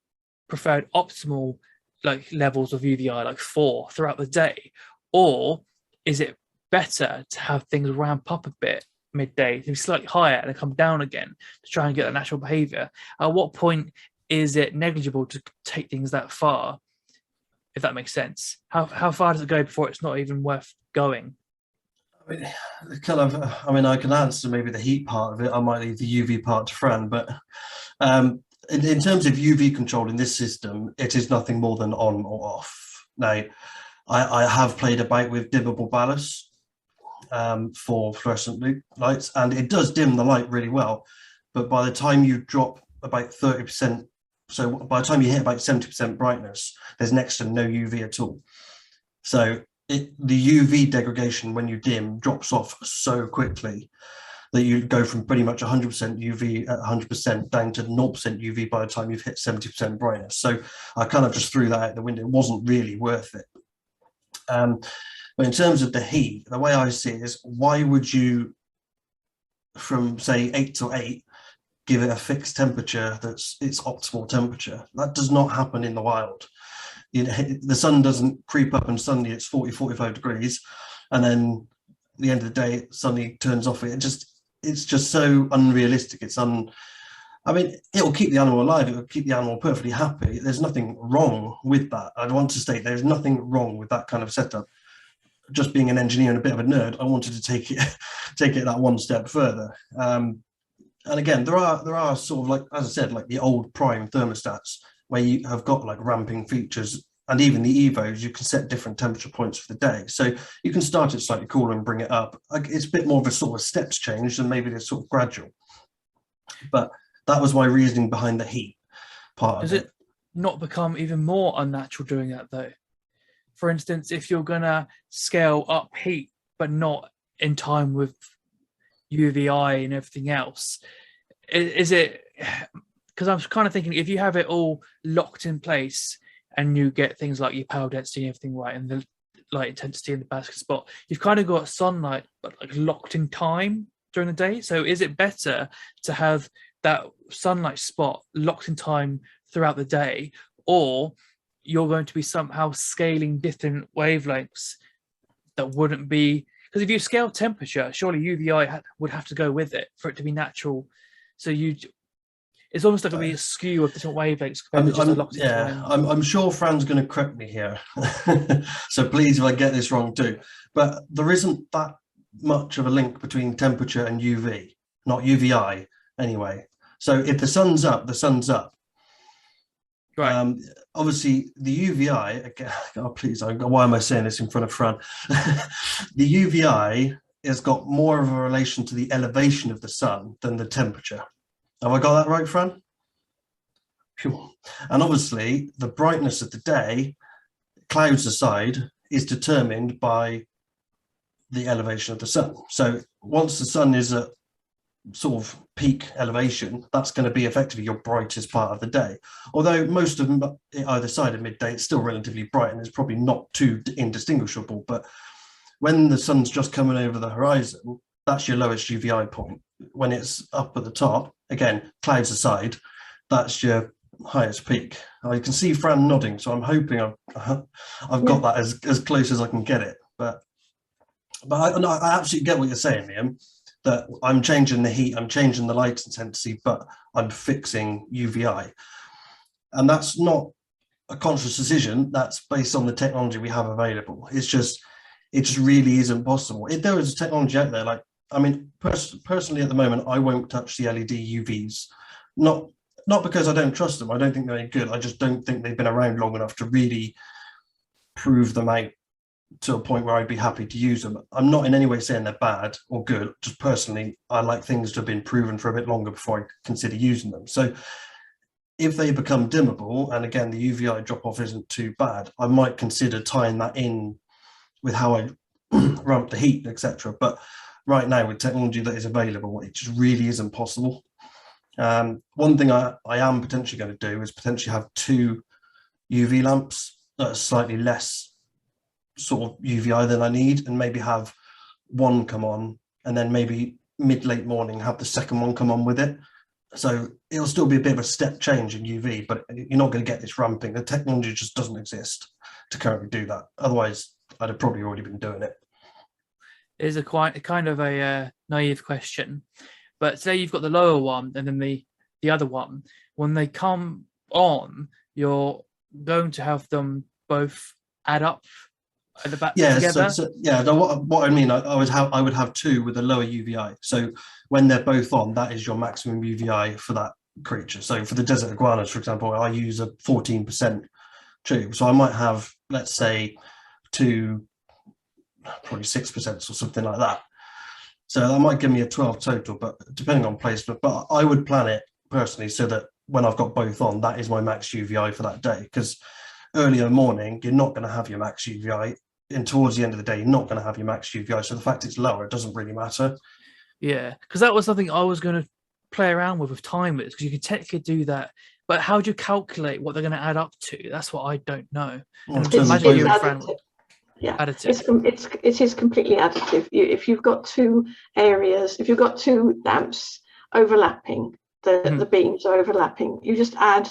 preferred optimal like levels of UVI, like 4 throughout the day, or is it better to have things ramp up a bit midday to be slightly higher and then come down again to try and get that natural behavior? At what point is it negligible to take things that far, if that makes sense? How far does it go before it's not even worth going? I mean, I can answer maybe the heat part of it. I might leave the UV part to Fran, but in terms of UV control in this system, it is nothing more than on or off. Now, I have played about with dimmable ballast for fluorescent loop lights, and it does dim the light really well. But by the time you drop about 30%, so by the time you hit about 70% brightness, there's next to no UV at all. So the UV degradation when you dim drops off so quickly that you go from pretty much 100% UV at 100% down to 0% UV by the time you've hit 70% brightness. So I kind of just threw that out the window. It wasn't really worth it. But in terms of the heat, the way I see it is, why would you, from say 8 to 8, give it a fixed temperature that's its optimal temperature? That does not happen in the wild. You know, the sun doesn't creep up and suddenly it's 40, 45 degrees, and then at the end of the day it suddenly turns off. It's just so unrealistic. I mean, it'll keep the animal alive, it'll keep the animal perfectly happy. There's nothing wrong with that. I want to state there's nothing wrong with that kind of setup. Just being an engineer and a bit of a nerd, I wanted to take it that one step further. And again, there are sort of, like, as I said, like the old prime thermostats where you have got like ramping features, and even the Evos, you can set different temperature points for the day. So you can start it slightly cooler and bring it up. Like, it's a bit more of a sort of steps change than maybe this sort of gradual. But that was my reasoning behind the heat part of it. Does it not become even more unnatural doing that though? For instance, if you're gonna scale up heat but not in time with UVI and everything else, is it, because I'm kind of thinking, if you have it all locked in place and you get things like your power density and everything right, and the light intensity in the basket spot, you've kind of got sunlight but like locked in time during the day. So is it better to have that sunlight spot locked in time throughout the day, or you're going to be somehow scaling different wavelengths that wouldn't be, because if you scale temperature, surely UVI would have to go with it for it to be natural. So it's almost like a skew of different wavelengths. I'm sure Fran's going to correct me here. So please, if I get this wrong too, but there isn't that much of a link between temperature and UV, not UVI anyway. So if the sun's up, the sun's up. Right. Obviously, the UVI, again, oh, please, why am I saying this in front of Fran? The UVI has got more of a relation to the elevation of the sun than the temperature. Have I got that right, Fran? Phew. And obviously, the brightness of the day, clouds aside, is determined by the elevation of the sun. So once the sun is at sort of peak elevation, that's going to be effectively your brightest part of the day. Although most of them either side of midday, it's still relatively bright and it's probably not too indistinguishable. But when the sun's just coming over the horizon, that's your lowest UVI point. When it's up at the top, again, clouds aside, that's your highest peak. I can see Fran nodding, so I'm hoping I've got that as close as I can get it. But I absolutely get what you're saying, Liam, that I'm changing the heat, I'm changing the light intensity, but I'm fixing UVI. And that's not a conscious decision. That's based on the technology we have available. It just really isn't possible. There is technology out there, like, I mean, personally at the moment, I won't touch the LED UVs. Not because I don't trust them. I don't think they're any good. I just don't think they've been around long enough to really prove them out to a point where I'd be happy to use them. I'm not in any way saying they're bad or good. Just personally, I like things to have been proven for a bit longer before I consider using them. So if they become dimmable, and again, the UVI drop off isn't too bad, I might consider tying that in with how I ramp the heat, etc. But right now, with technology that is available, it just really isn't possible. One thing I am potentially going to do is potentially have 2 UV lamps that are slightly less sort of UVI than I need, and maybe have one come on and then maybe late morning have the second one come on with it. So it'll still be a bit of a step change in UV, but you're not going to get this ramping. The technology just doesn't exist to currently do that. Otherwise, I'd have probably already been doing it. It is a kind of a naive question, but say you've got the lower one and then the other one. When they come on, you're going to have them both add up at the back together. What I mean, I would have 2 with a lower UVI. So when they're both on, that is your maximum UVI for that creature. So for the desert iguanas, for example, I use a 14% tube. So I might have, let's say, 2, probably 6% or something like that. So that might give me a 12 total, but depending on placement. But I would plan it personally so that when I've got both on, that is my max UVI for that day. Because early in the morning, you're not going to have your max UVI. And towards the end of the day, you're not going to have your max UVI. So the fact it's lower, it doesn't really matter. Yeah, because that was something I was going to play around with timers, because you could technically do that. But how do you calculate what they're going to add up to? That's what I don't know. Well, And imagine you and Fran Yeah, additive. it is completely additive. If you've got 2 areas, if you've got 2 lamps overlapping, the beams are overlapping, you just add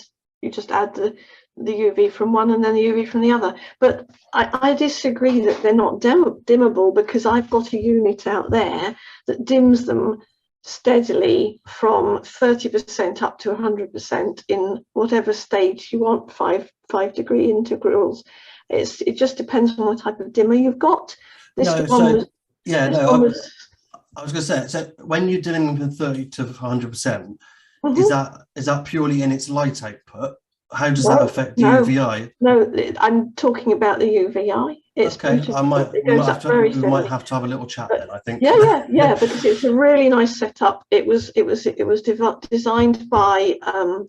the UV from one and then the UV from the other. But I disagree that they're not dimmable, because I've got a unit out there that dims them steadily from 30% up to 100% in whatever stage you want, 5 degree integrals. It just depends on the type of dimmer you've got. I was going to say, so when you're dimming from 30 to 100%, is that purely in its light output? How does that affect UVI? No, I'm talking about the UVI. It's okay. We might have to have a little chat then, I think. Yeah, because it's a really nice setup. It was designed by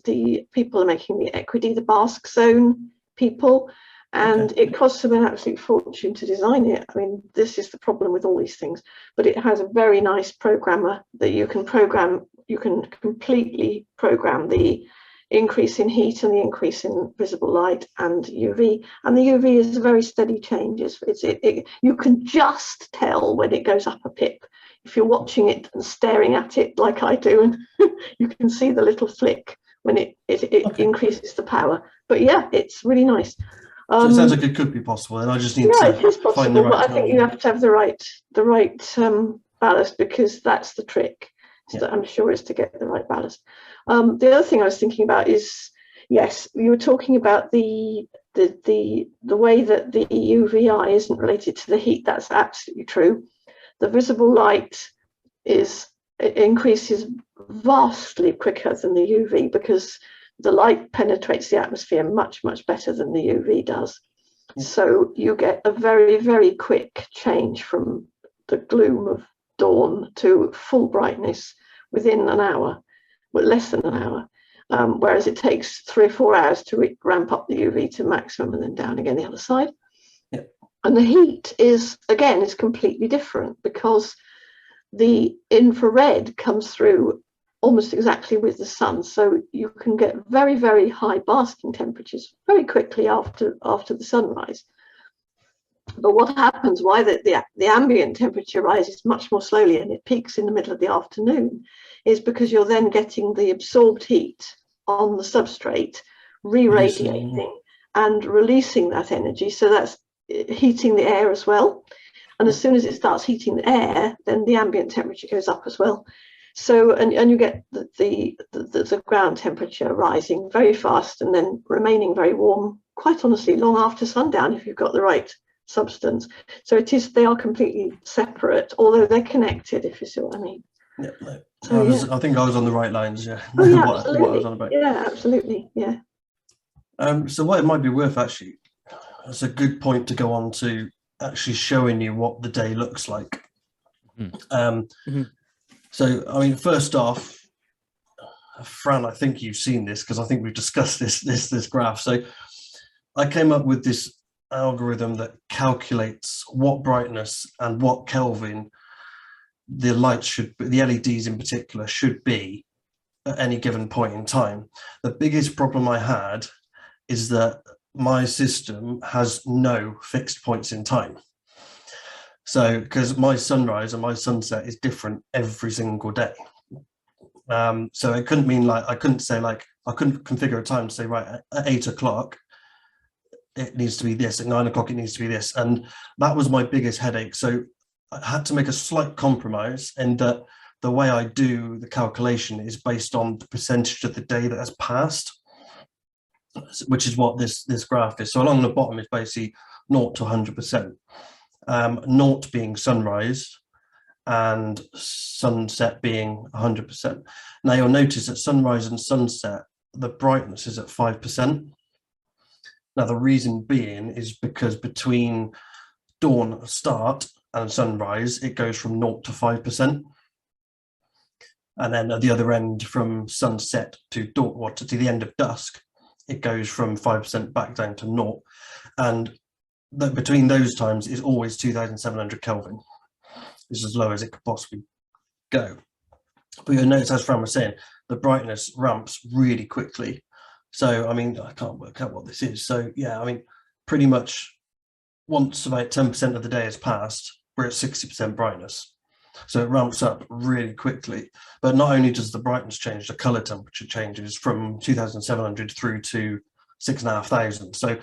the people making the Equity, the Basque Zone people, and it costs them an absolute fortune to design it. I mean, this is the problem with all these things, but it has a very nice programmer that you can program. You can completely program the increase in heat and the increase in visible light and UV, and the UV is a very steady change. You can just tell when it goes up a pip if you're watching it and staring at it like I do, and you can see the little flick when it increases the power. But yeah, it's really nice. So it sounds like it could be possible, and I just need to it is possible, find the right. But I think you have to have the right ballast, because that's the trick. I'm sure is to get the right ballast. The other thing I was thinking about is, yes, you were talking about the way that the UVI isn't related to the heat. That's absolutely true. The visible light increases vastly quicker than the UV, because the light penetrates the atmosphere much better than the UV does. So you get a very, very quick change from the gloom of dawn to full brightness within an hour, well, less than an hour, whereas it takes 3 or 4 hours to ramp up the UV to maximum and then down again the other side. And the heat is completely different, because the infrared comes through almost exactly with the sun, so you can get very, very high basking temperatures very quickly after the sunrise. But what happens, why the ambient temperature rises much more slowly and it peaks in the middle of the afternoon, is because you're then getting the absorbed heat on the substrate re-radiating and releasing that energy. So that's heating the air as well. And as soon as it starts heating the air, then the ambient temperature goes up as well. So, and you get the ground temperature rising very fast and then remaining very warm, quite honestly, long after sundown if you've got the right substance. So they are completely separate, although they're connected, if you see what I mean. Yeah, no. So I think I was on the right lines, yeah. Oh, yeah, what I was on about. Yeah, absolutely, yeah. So what it might be worth, actually, it's a good point to go on to actually showing you what the day looks like. So, I mean, first off, Fran, I think you've seen this because I think we've discussed this graph. So I came up with this algorithm that calculates what brightness and what Kelvin the lights should be, the LEDs in particular, should be at any given point in time. The biggest problem I had is that my system has no fixed points in time. So, because my sunrise and my sunset is different every single day. So it couldn't mean like, I couldn't say like, I couldn't configure a time to say, right, at 8 o'clock, it needs to be this, at 9 o'clock, it needs to be this. And that was my biggest headache. So I had to make a slight compromise in that the way I do the calculation is based on the percentage of the day that has passed, which is what this graph is. So along the bottom is basically 0 to 100%. 0 being sunrise and sunset being 100%. Now you'll notice that sunrise and sunset, the brightness is at 5%. Now the reason being is because between dawn start and sunrise, it goes from 0 to 5%. And then at the other end, from sunset to dawn, or to the end of dusk, it goes from 5% back down to 0. And between those times is always 2700 Kelvin. It's as low as it could possibly go. But you'll notice, as Fran was saying, the brightness ramps really quickly. So, I mean, I can't work out what this is. So, yeah, I mean, pretty much once about 10% of the day has passed, we're at 60% brightness. So it ramps up really quickly. But not only does the brightness change, the color temperature changes from 2700 through to 6,500. So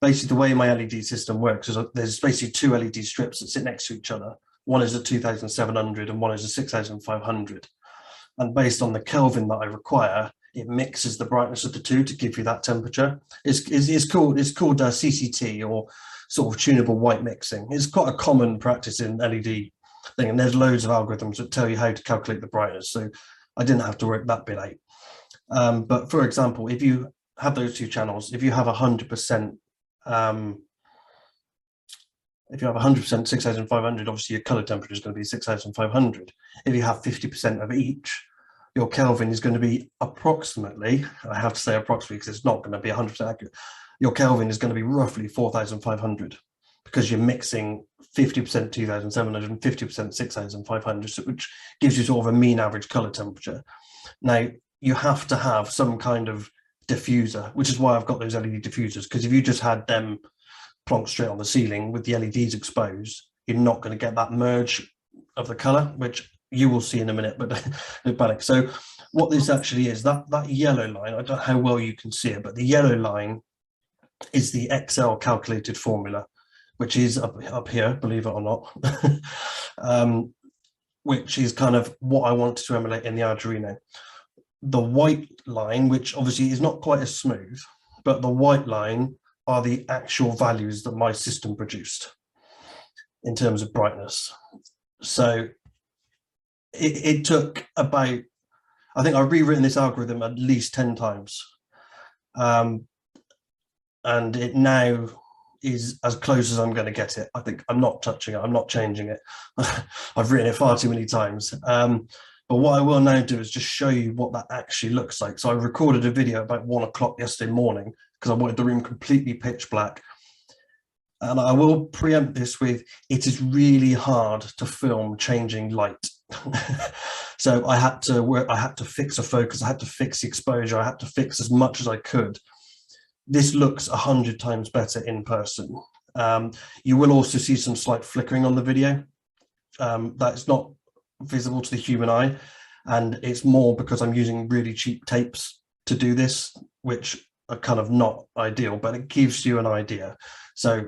basically the way my LED system works is there's basically 2 LED strips that sit next to each other. One is a 2700 and one is a 6500. And based on the Kelvin that I require, it mixes the brightness of the two to give you that temperature. It's called CCT, or sort of tunable white mixing. It's quite a common practice in LED thing, and there's loads of algorithms that tell you how to calculate the brightness. So I didn't have to work that bit out. But for example, if you have those 2 channels, if you have 100%, if you have 100% 6,500, obviously your color temperature is going to be 6,500. If you have 50% of each, your Kelvin is going to be approximately, I have to say approximately because it's not going to be 100% accurate, your Kelvin is going to be roughly 4,500 because you're mixing 50% 2,700 and 50% 6,500, which gives you sort of a mean average color temperature. Now, you have to have some kind of diffuser, which is why I've got those LED diffusers, because if you just had them plonked straight on the ceiling with the LEDs exposed, you're not going to get that merge of the color, which you will see in a minute, but don't panic. So what this actually is, that yellow line, I don't know how well you can see it, but the yellow line is the Excel calculated formula, which is up here, believe it or not, which is kind of what I wanted to emulate in the Arduino. The white line, which obviously is not quite as smooth, but the white line are the actual values that my system produced in terms of brightness. So it took about, I think I've rewritten this algorithm at least 10 times. And it now is as close as I'm going to get it. I think I'm not touching it. I'm not changing it. I've written it far too many times. But what I will now do is just show you what that actually looks like. So I recorded a video about 1 o'clock yesterday morning because I wanted the room completely pitch black. And I will preempt this with, it is really hard to film changing light. So I had to fix a focus, I had to fix the exposure, I had to fix as much as I could. This looks 100 times better in person. You will also see some slight flickering on the video. That's not visible to the human eye, and it's more because I'm using really cheap tapes to do this, which are kind of not ideal, but it gives you an idea. So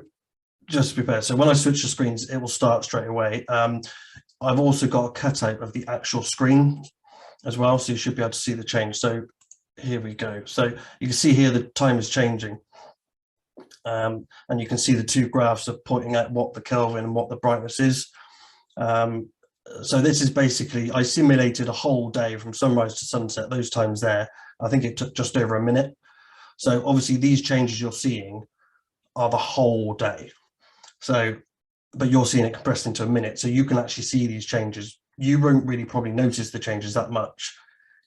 just prepare. So when I switch the screens, it will start straight away. I've also got a cutout of the actual screen as well, so you should be able to see the change. So here we go. So you can see here the time is changing. And you can see the two graphs are pointing at what the Kelvin and what the brightness is. So this is basically, I simulated a whole day from sunrise to sunset, those times there. I think it took just over a minute. So obviously these changes you're seeing are the whole day. So, but you're seeing it compressed into a minute. So you can actually see these changes. You won't really probably notice the changes that much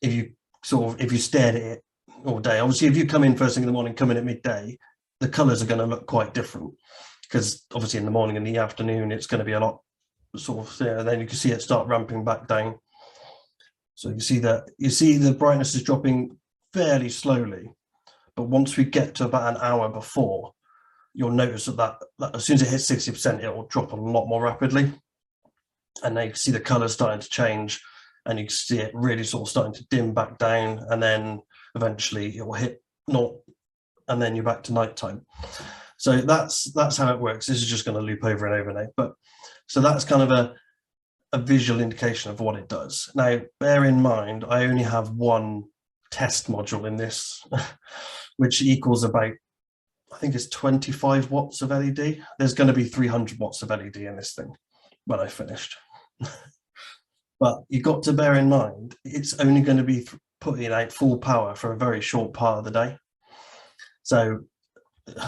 if you stared at it all day. Obviously, if you come in first thing in the morning, come in at midday, the colors are going to look quite different, because obviously in the morning and the afternoon, it's going to be a lot sort of there. And then you can see it start ramping back down. So you see the brightness is dropping fairly slowly. But once we get to about an hour before, you'll notice that as soon as it hits 60%, it will drop a lot more rapidly. And then you can see the colors starting to change, and you can see it really sort of starting to dim back down, and then eventually it will hit naught, and then you're back to nighttime. So that's how it works. This is just going to loop over and over now. But so that's kind of a visual indication of what it does. Now, bear in mind, I only have one test module in this, which equals about, I think it's 25 watts of LED. There's going to be 300 watts of LED in this thing when I finished. But you've got to bear in mind, it's only going to be putting out full power for a very short part of the day. So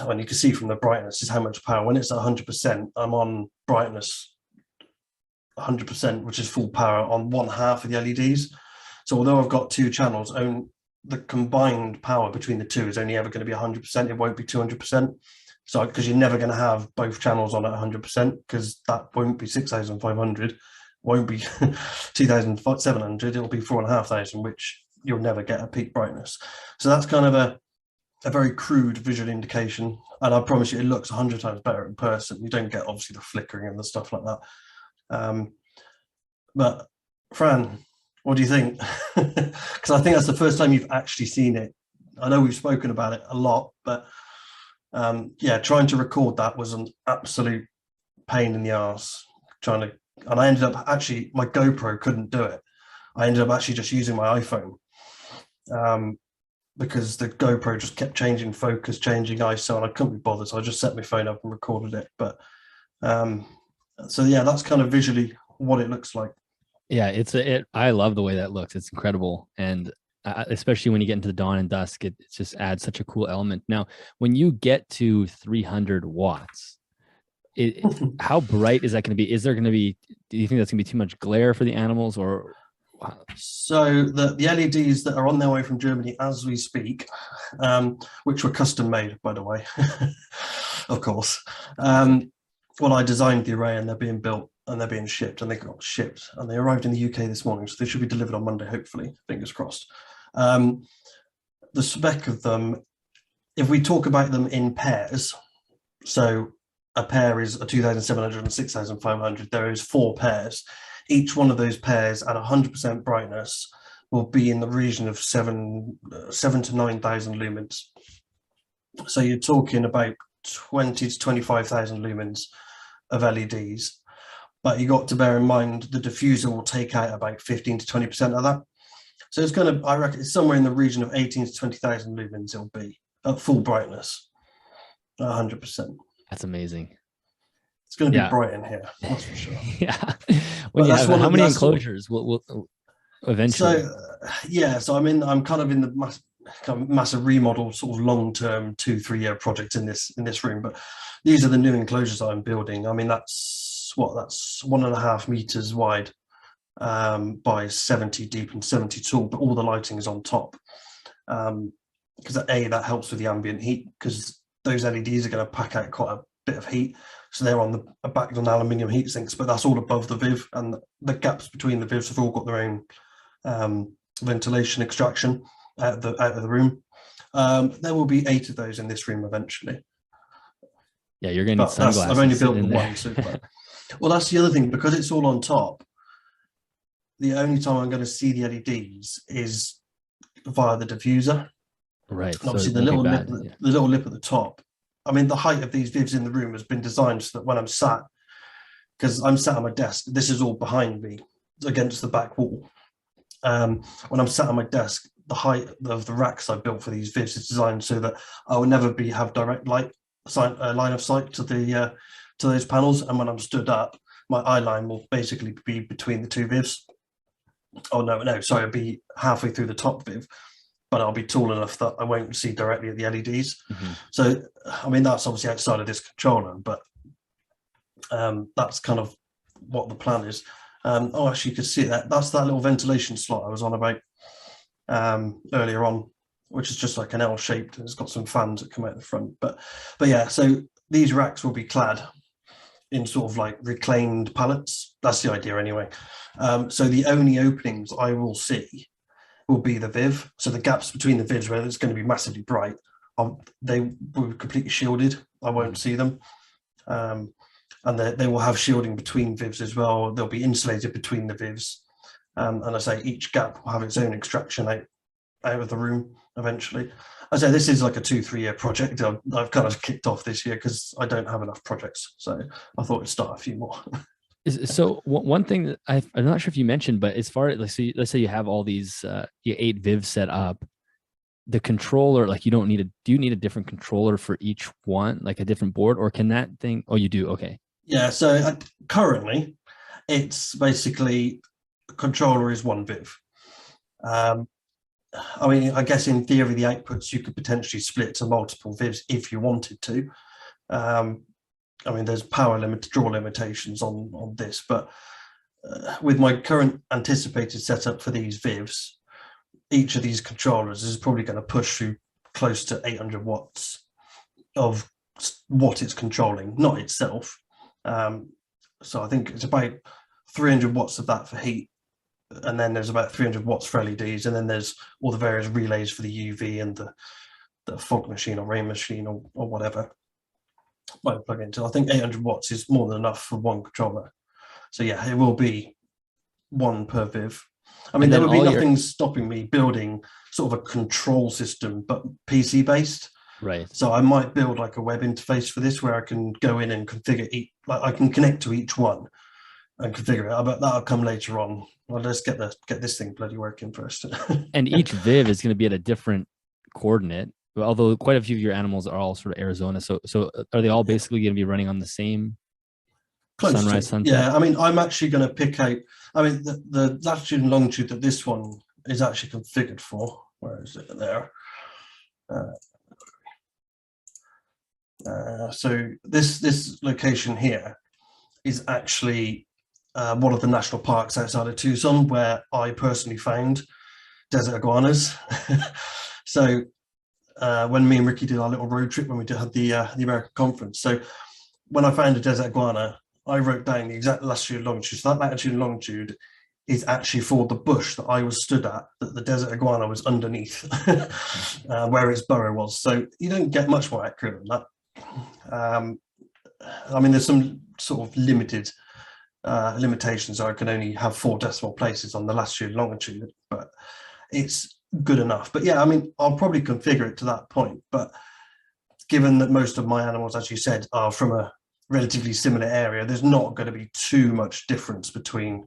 when you can see from the brightness is how much power. When it's at 100%, I'm on brightness 100%, which is full power on one half of the LEDs. So although I've got two channels, the combined power between the two is only ever going to be 100%. It won't be 200%. So because you're never going to have both channels on at 100%, because that won't be 6,500, won't be 2,700. It'll be 4,500, which you'll never get at peak brightness. So that's kind of a very crude visual indication, and I promise you it looks 100 times better in person. You don't get obviously the flickering and the stuff like that. But Fran, what do you think? Because I think that's the first time you've actually seen it. I know we've spoken about it a lot, but yeah, trying to record that was an absolute pain in the arse. And I ended up actually, my GoPro couldn't do it. I ended up actually just using my iPhone. Because the GoPro just kept changing focus, changing ISO, and I couldn't be bothered, so I just set my phone up and recorded it. But so yeah, that's kind of visually what it looks like. Yeah, I love the way that looks. It's incredible, and especially when you get into the dawn and dusk, it just adds such a cool element. Now, when you get to 300 watts, how bright is that going to be? Is there going to be? Do you think that's going to be too much glare for the animals, or? So the LEDs that are on their way from Germany as we speak, which were custom made, by the way, of course. Well, I designed the array and they're being built and they're being shipped, and they got shipped and they arrived in the UK this morning. So they should be delivered on Monday, hopefully, fingers crossed. The spec of them, if we talk about them in pairs, so a pair is a 2,700 and 6,500, there is 4 pairs. Each one of those pairs at 100% brightness will be in the region of 7 to 9,000 lumens. So you're talking about 20 to 25,000 lumens of LEDs. But you got to bear in mind the diffuser will take out about 15 to 20% of that. So it's going to, I reckon, it's somewhere in the region of 18 to 20,000 lumens. It'll be at full brightness, 100%. That's amazing. It's going to be bright in here, that's for sure. Yeah. Well, yeah. How many enclosures will eventually? So yeah, so I'm kind of in the massive remodel, sort of long-term 2-3 year project in this room. But these are the new enclosures I'm building. I mean, that's 1.5 meters wide by 70 deep and 70 tall, but all the lighting is on top. Because that helps with the ambient heat, because those LEDs are going to pack out quite a bit of heat. So they're on the backed on aluminium heat sinks, but that's all above the Viv, and the gaps between the Vivs have all got their own ventilation extraction out of the room. There will be 8 of those in this room eventually. Yeah, you're gonna need sunglasses. I've only built the there. one so far. Well, that's the other thing, because it's all on top. The only time I'm going to see the LEDs is via the diffuser. Right. And obviously, the little lip at the top. I mean, the height of these Vivs in the room has been designed so that when I'm sat, because I'm sat on my desk, this is all behind me against the back wall. When I'm sat on my desk, the height of the racks I built for these Vivs is designed so that I will never have direct line of sight to the to those panels. And when I'm stood up, my eye line will basically be between the 2 Vivs. Oh no, sorry, it'll be halfway through the top Viv, but I'll be tall enough that I won't see directly at the LEDs. So, I mean, that's obviously outside of this controller, but that's kind of what the plan is. Oh, actually, you could see that. That's that little ventilation slot I was on about earlier on, which is just like an L-shaped, and it's got some fans that come out the front. But yeah, so these racks will be clad in sort of like reclaimed pallets. That's the idea anyway. So the only openings I will see will be the Viv. So the gaps between the Vivs where it's going to be massively bright, they will be completely shielded. I won't see them. And they will have shielding between Vivs as well. They'll be insulated between the Vivs. And I say each gap will have its own extraction out of the room eventually. I say this is like a 2-3 year project. I've kind of kicked off this year because I don't have enough projects. So I thought we'd start a few more. So one thing that I'm not sure if you mentioned, but as far as let's say you have all these 8 Vivs set up, the controller, like do you need a different controller for each one, like a different board, or can that thing? Oh, you do. Okay. Yeah. So currently it's basically the controller is 1 Viv. I mean, I guess in theory, the outputs you could potentially split to multiple Vivs if you wanted to. I mean, there's draw limitations on this, but with my current anticipated setup for these Vivs, each of these controllers is probably going to push through close to 800 watts of what it's controlling, not itself. So I think it's about 300 watts of that for heat. And then there's about 300 watts for LEDs, and then there's all the various relays for the UV and the fog machine or rain machine or whatever might plug into. I think 800 watts is more than enough for one controller. So yeah, it will be 1 per Viv. I mean, there would be nothing stopping me building sort of a control system, but PC based. Right. So I might build like a web interface for this where I can go in and configure like I can connect to each one and configure it. But that'll come later on. Well, let's get this thing bloody working first. And each Viv is going to be at a different coordinate, although quite a few of your animals are all sort of Arizona. So are they all basically going to be running on the same sunrise, sunset? Yeah, I mean, I'm actually going to pick out, I mean, the latitude and longitude that this one is actually configured for. Where is it? There. So this location here is actually one of the national parks outside of Tucson where I personally found desert iguanas. So when me and Ricky did our little road trip when we had the American conference, so when I found a desert iguana, I wrote down the exact latitude and longitude. So that latitude and longitude is actually for the bush that I was stood at, that the desert iguana was underneath, where its burrow was. So you don't get much more accurate than that. I mean, there's some sort of limited limitations. So I can only have 4 decimal places on the latitude and longitude, but it's good enough. But yeah, I mean, I'll probably configure it to that point. But given that most of my animals, as you said, are from a relatively similar area, there's not going to be too much difference between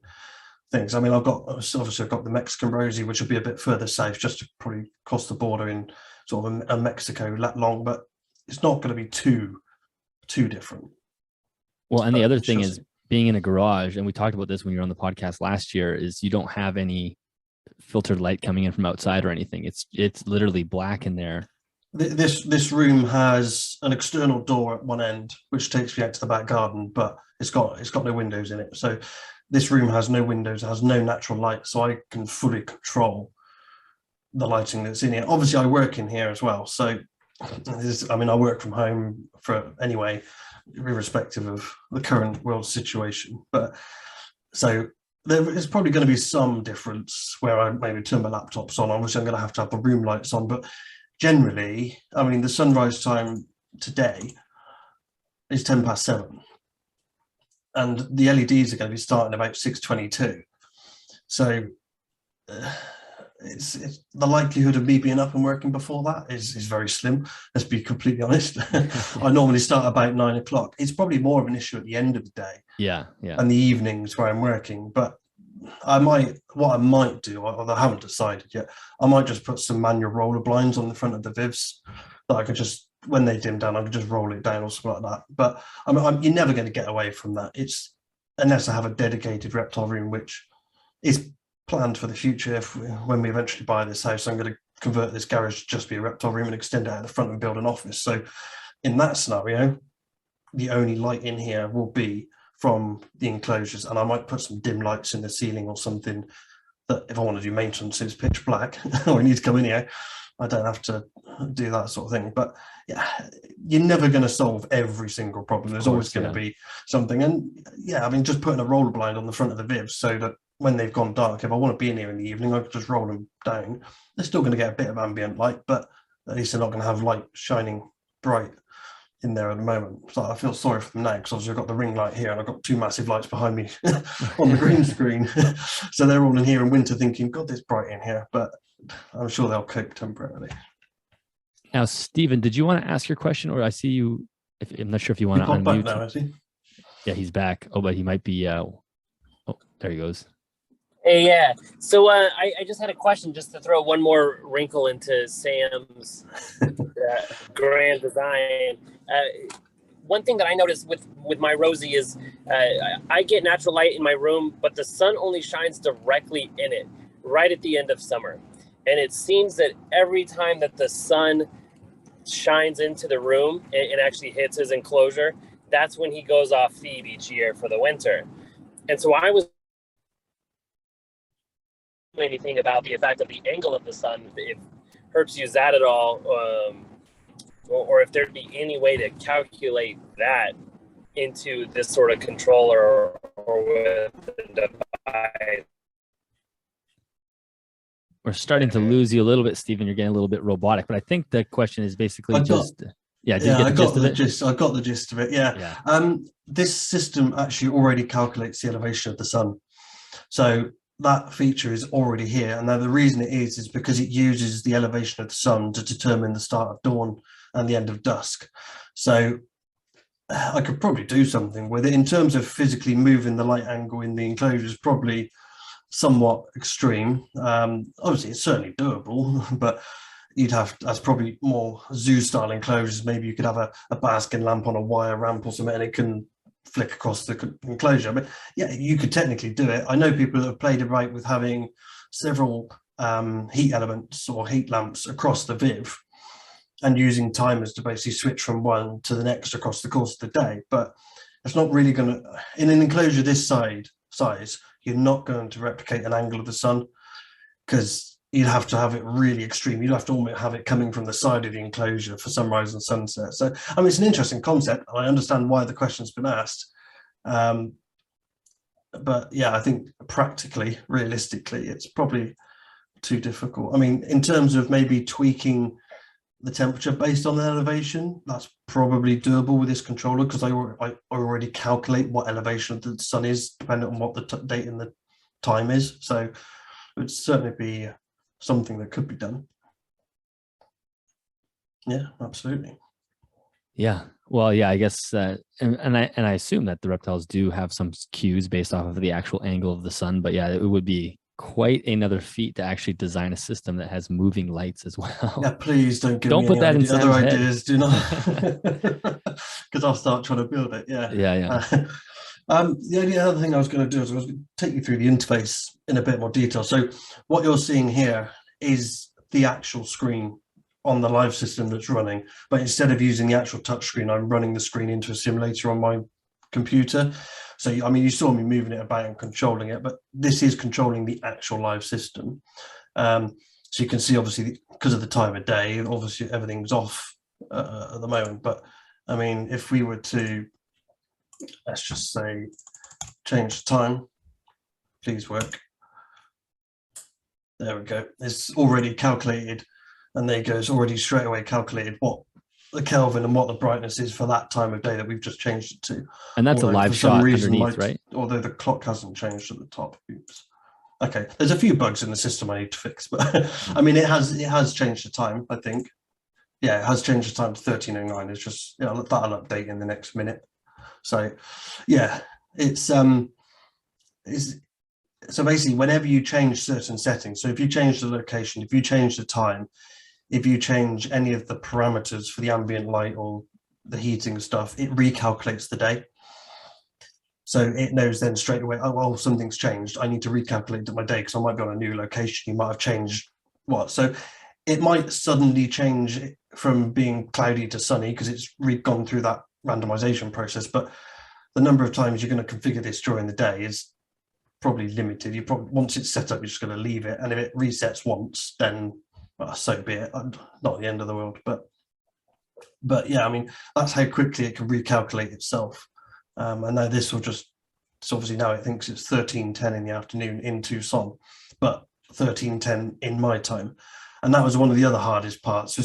things. I mean, I've got the Mexican rosy, which will be a bit further south, just to probably cross the border in sort of a Mexico that long, but it's not going to be too different. Well, and the other thing is being in a garage, and we talked about this when you were on the podcast last year, is you don't have any filtered light coming in from outside or anything. It's literally black in there. This room has an external door at one end, which takes me out to the back garden, but it's got no windows in it. So this room has no windows, it has no natural light, so I can fully control the lighting that's in here. Obviously, I work in here as well, so I mean, I work from home for anyway, irrespective of the current world situation. But so there is probably going to be some difference where I maybe turn my laptops on. Obviously, I'm going to have the room lights on, but generally, I mean, the sunrise time today is 7:10, and the LEDs are going to be starting about 6:22. So it's the likelihood of me being up and working before that is very slim. Let's be completely honest. I normally start about 9 o'clock. It's probably more of an issue at the end of the day. Yeah. And the evenings where I'm working. But what I might do, although I haven't decided yet, I might just put some manual roller blinds on the front of the Vivs that I could just, when they dim down, I could just roll it down or something like that. But you're never going to get away from that. It's unless I have a dedicated reptile room, which is planned for the future. When we eventually buy this house, I'm going to convert this garage to just be a reptile room and extend it out the front and build an office. So in that scenario, the only light in here will be from the enclosures, and I might put some dim lights in the ceiling or something that if I want to do maintenance, it's pitch black or I need to come in here, I don't have to do that sort of thing. But yeah, you're never going to solve every single problem. There's always going to be something. And yeah, I mean, just putting a roller blind on the front of the Vivs so that when they've gone dark, if I want to be in here in the evening, I can just roll them down. They're still going to get a bit of ambient light, but at least they're not going to have light shining bright in there at the moment. So I feel sorry for them now, because obviously I've got the ring light here and I've got 2 massive lights behind me on the green screen. So they're all in here in winter thinking, God, it's bright in here, but I'm sure they'll cope temporarily. Now, Stephen, did you want to ask your question, or I see you, I'm not sure if you want to unmute. Now, is he? Yeah, he's back. Oh, but he might be, oh, there he goes. Hey, yeah. So I just had a question, just to throw one more wrinkle into Sam's grand design. One thing that I noticed with my Rosie is I get natural light in my room, but the sun only shines directly in it right at the end of summer. And it seems that every time that the sun shines into the room and actually hits his enclosure, that's when he goes off feed each year for the winter. And so I was anything about the effect of the angle of the sun, if Herps use that at all, or if there'd be any way to calculate that into this sort of controller or with the device. We're starting to lose you a little bit, Stephen. You're getting a little bit robotic, but I think the question is basically I got the gist of it. Yeah. This system actually already calculates the elevation of the sun. So that feature is already here. And now the reason it is because it uses the elevation of the sun to determine the start of dawn and the end of dusk. So I could probably do something with it in terms of physically moving the light angle in the enclosure is probably somewhat extreme. Obviously it's certainly doable, but you'd have, that's probably more zoo style enclosures. Maybe you could have a basking lamp on a wire ramp or something and it can flick across the enclosure. But yeah, you could technically do it. I know people that have played about with having several heat elements or heat lamps across the Viv and using timers to basically switch from one to the next across the course of the day. But it's not really going to, in an enclosure this size, you're not going to replicate an angle of the sun, because you'd have to have it really extreme. You'd have to almost have it coming from the side of the enclosure for sunrise and sunset. So, I mean, it's an interesting concept. I understand why the question's been asked. But yeah, I think practically, realistically, it's probably too difficult. I mean, in terms of maybe tweaking the temperature based on the elevation, that's probably doable with this controller, because I already calculate what elevation the sun is depending on what the date and the time is. So it would certainly be something that could be done. Yeah, absolutely. Yeah. Well, yeah, I guess, and I assume that the reptiles do have some cues based off of the actual angle of the sun. But yeah, it would be quite another feat to actually design a system that has moving lights as well. Yeah, please don't put that in other Sam's ideas. Do not, because I'll start trying to build it. Yeah. The only other thing I was going to do is I was going to take you through the interface in a bit more detail. So what you're seeing here is the actual screen on the live system that's running, but instead of using the actual touch screen, I'm running the screen into a simulator on my computer. So, I mean, you saw me moving it about and controlling it, but this is controlling the actual live system. So you can see, obviously, because of the time of day, obviously everything's off at the moment. But I mean, if we were to, let's just say, change the time, please work. There we go. It's already calculated, and there you go. It's already straight away calculated what the Kelvin and what the brightness is for that time of day that we've just changed it to. And that's although a live for some shot reason, underneath, right? Although the clock hasn't changed at the top. Oops. Okay, there's a few bugs in the system I need to fix, but I mean, it has changed the time, I think. Yeah, it has changed the time to 13:09. It's just, you know, that'll update in the next minute. So yeah, it's so basically whenever you change certain settings, so if you change the location, if you change the time, if you change any of the parameters for the ambient light or the heating stuff, it recalculates the day. So it knows then straight away, oh, well, something's changed. I need to recalculate my day because I might be on a new location. You might have changed what? So it might suddenly change from being cloudy to sunny because it's gone through that randomization process. But the number of times you're going to configure this during the day is probably limited. You probably, once it's set up, you're just going to leave it. And if it resets once, then well, so be it. Not the end of the world. But yeah, I mean, that's how quickly it can recalculate itself. And now this will just, so obviously now it thinks it's 13:10 in the afternoon in Tucson, but 13:10 in my time. And that was one of the other hardest parts, I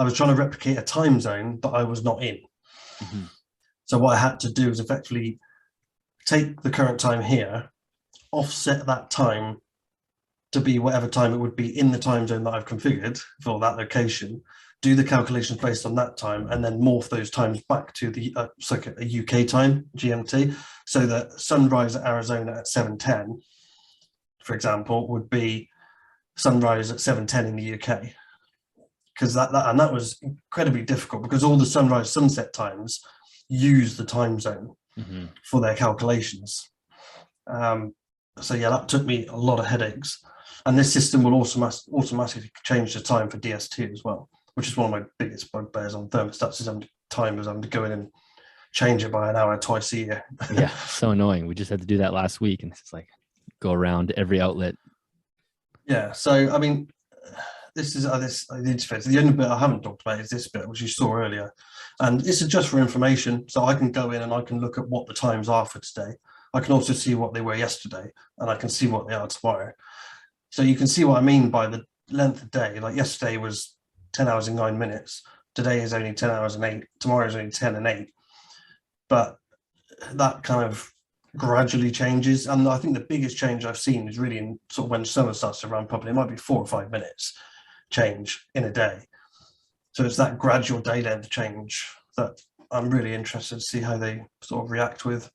was trying to replicate a time zone that I was not in. Mm-hmm. So what I had to do is effectively take the current time here, offset that time to be whatever time it would be in the time zone that I've configured for that location, do the calculations based on that time, and then morph those times back to the it's like a UK time, GMT, so that sunrise at Arizona at 7:10, for example, would be sunrise at 7:10 in the UK. Because that was incredibly difficult because all the sunrise sunset times use the time zone for their calculations. So yeah, that took me a lot of headaches. And this system will automatically change the time for DST as well, which is one of my biggest bugbears on thermostats, is having to go in and change it by an hour twice a year. Yeah, so annoying. We just had to do that last week, and it's just like go around every outlet. Yeah, so I mean, this is the interface. The only bit I haven't talked about is this bit, which you saw earlier, and this is just for information. So I can go in and I can look at what the times are for today. I can also see what they were yesterday, and I can see what they are tomorrow. So you can see what I mean by the length of day. Like yesterday was 10 hours and 9 minutes. Today is only 10 hours and 8. Tomorrow is only 10 and 8. But that kind of gradually changes. And I think the biggest change I've seen is really in sort of when summer starts to ramp up, and it might be 4 or 5 minutes change in a day. So it's that gradual day length change that I'm really interested to see how they sort of react with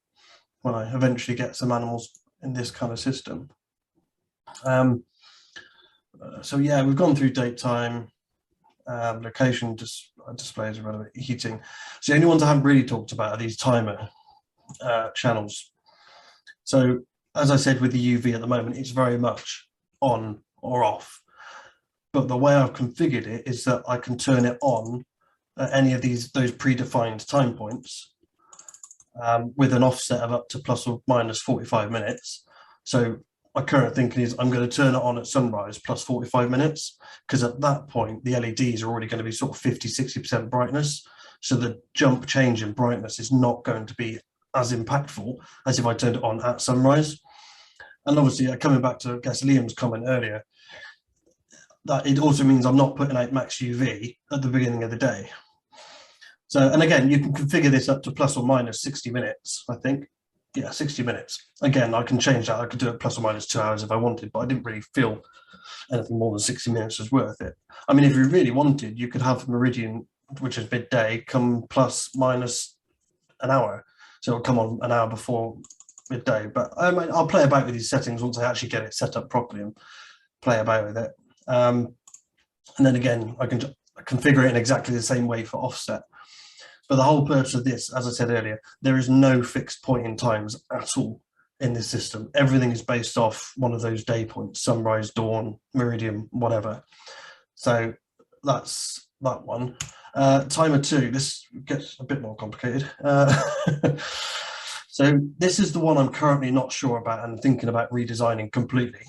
when I eventually get some animals in this kind of system. So yeah, we've gone through date time, location, displays, relevant heating. So the only ones I haven't really talked about are these timer channels. So as I said, with the UV at the moment, it's very much on or off. But the way I've configured it is that I can turn it on at any of those predefined time points with an offset of up to plus or minus 45 minutes. So my current thinking is I'm going to turn it on at sunrise plus 45 minutes, because at that point, the LEDs are already going to be sort of 50–60% brightness. So the jump change in brightness is not going to be as impactful as if I turned it on at sunrise. And obviously, coming back to, I guess, Liam's comment earlier, that it also means I'm not putting out max UV at the beginning of the day. So, and again, you can configure this up to plus or minus 60 minutes, I think. Yeah, 60 minutes. Again, I can change that. I could do it plus or minus 2 hours if I wanted, but I didn't really feel anything more than 60 minutes was worth it. I mean, if you really wanted, you could have meridian, which is midday, come plus minus an hour. So it'll come on an hour before midday. But I'll play about with these settings once I actually get it set up properly and play about with it. And then again, I can configure it in exactly the same way for offset. But the whole purpose of this, as I said earlier, there is no fixed point in times at all in this system. Everything is based off one of those day points: sunrise, dawn, meridian, whatever. So that's that one. Timer 2, this gets a bit more complicated. So this is the one I'm currently not sure about and thinking about redesigning completely.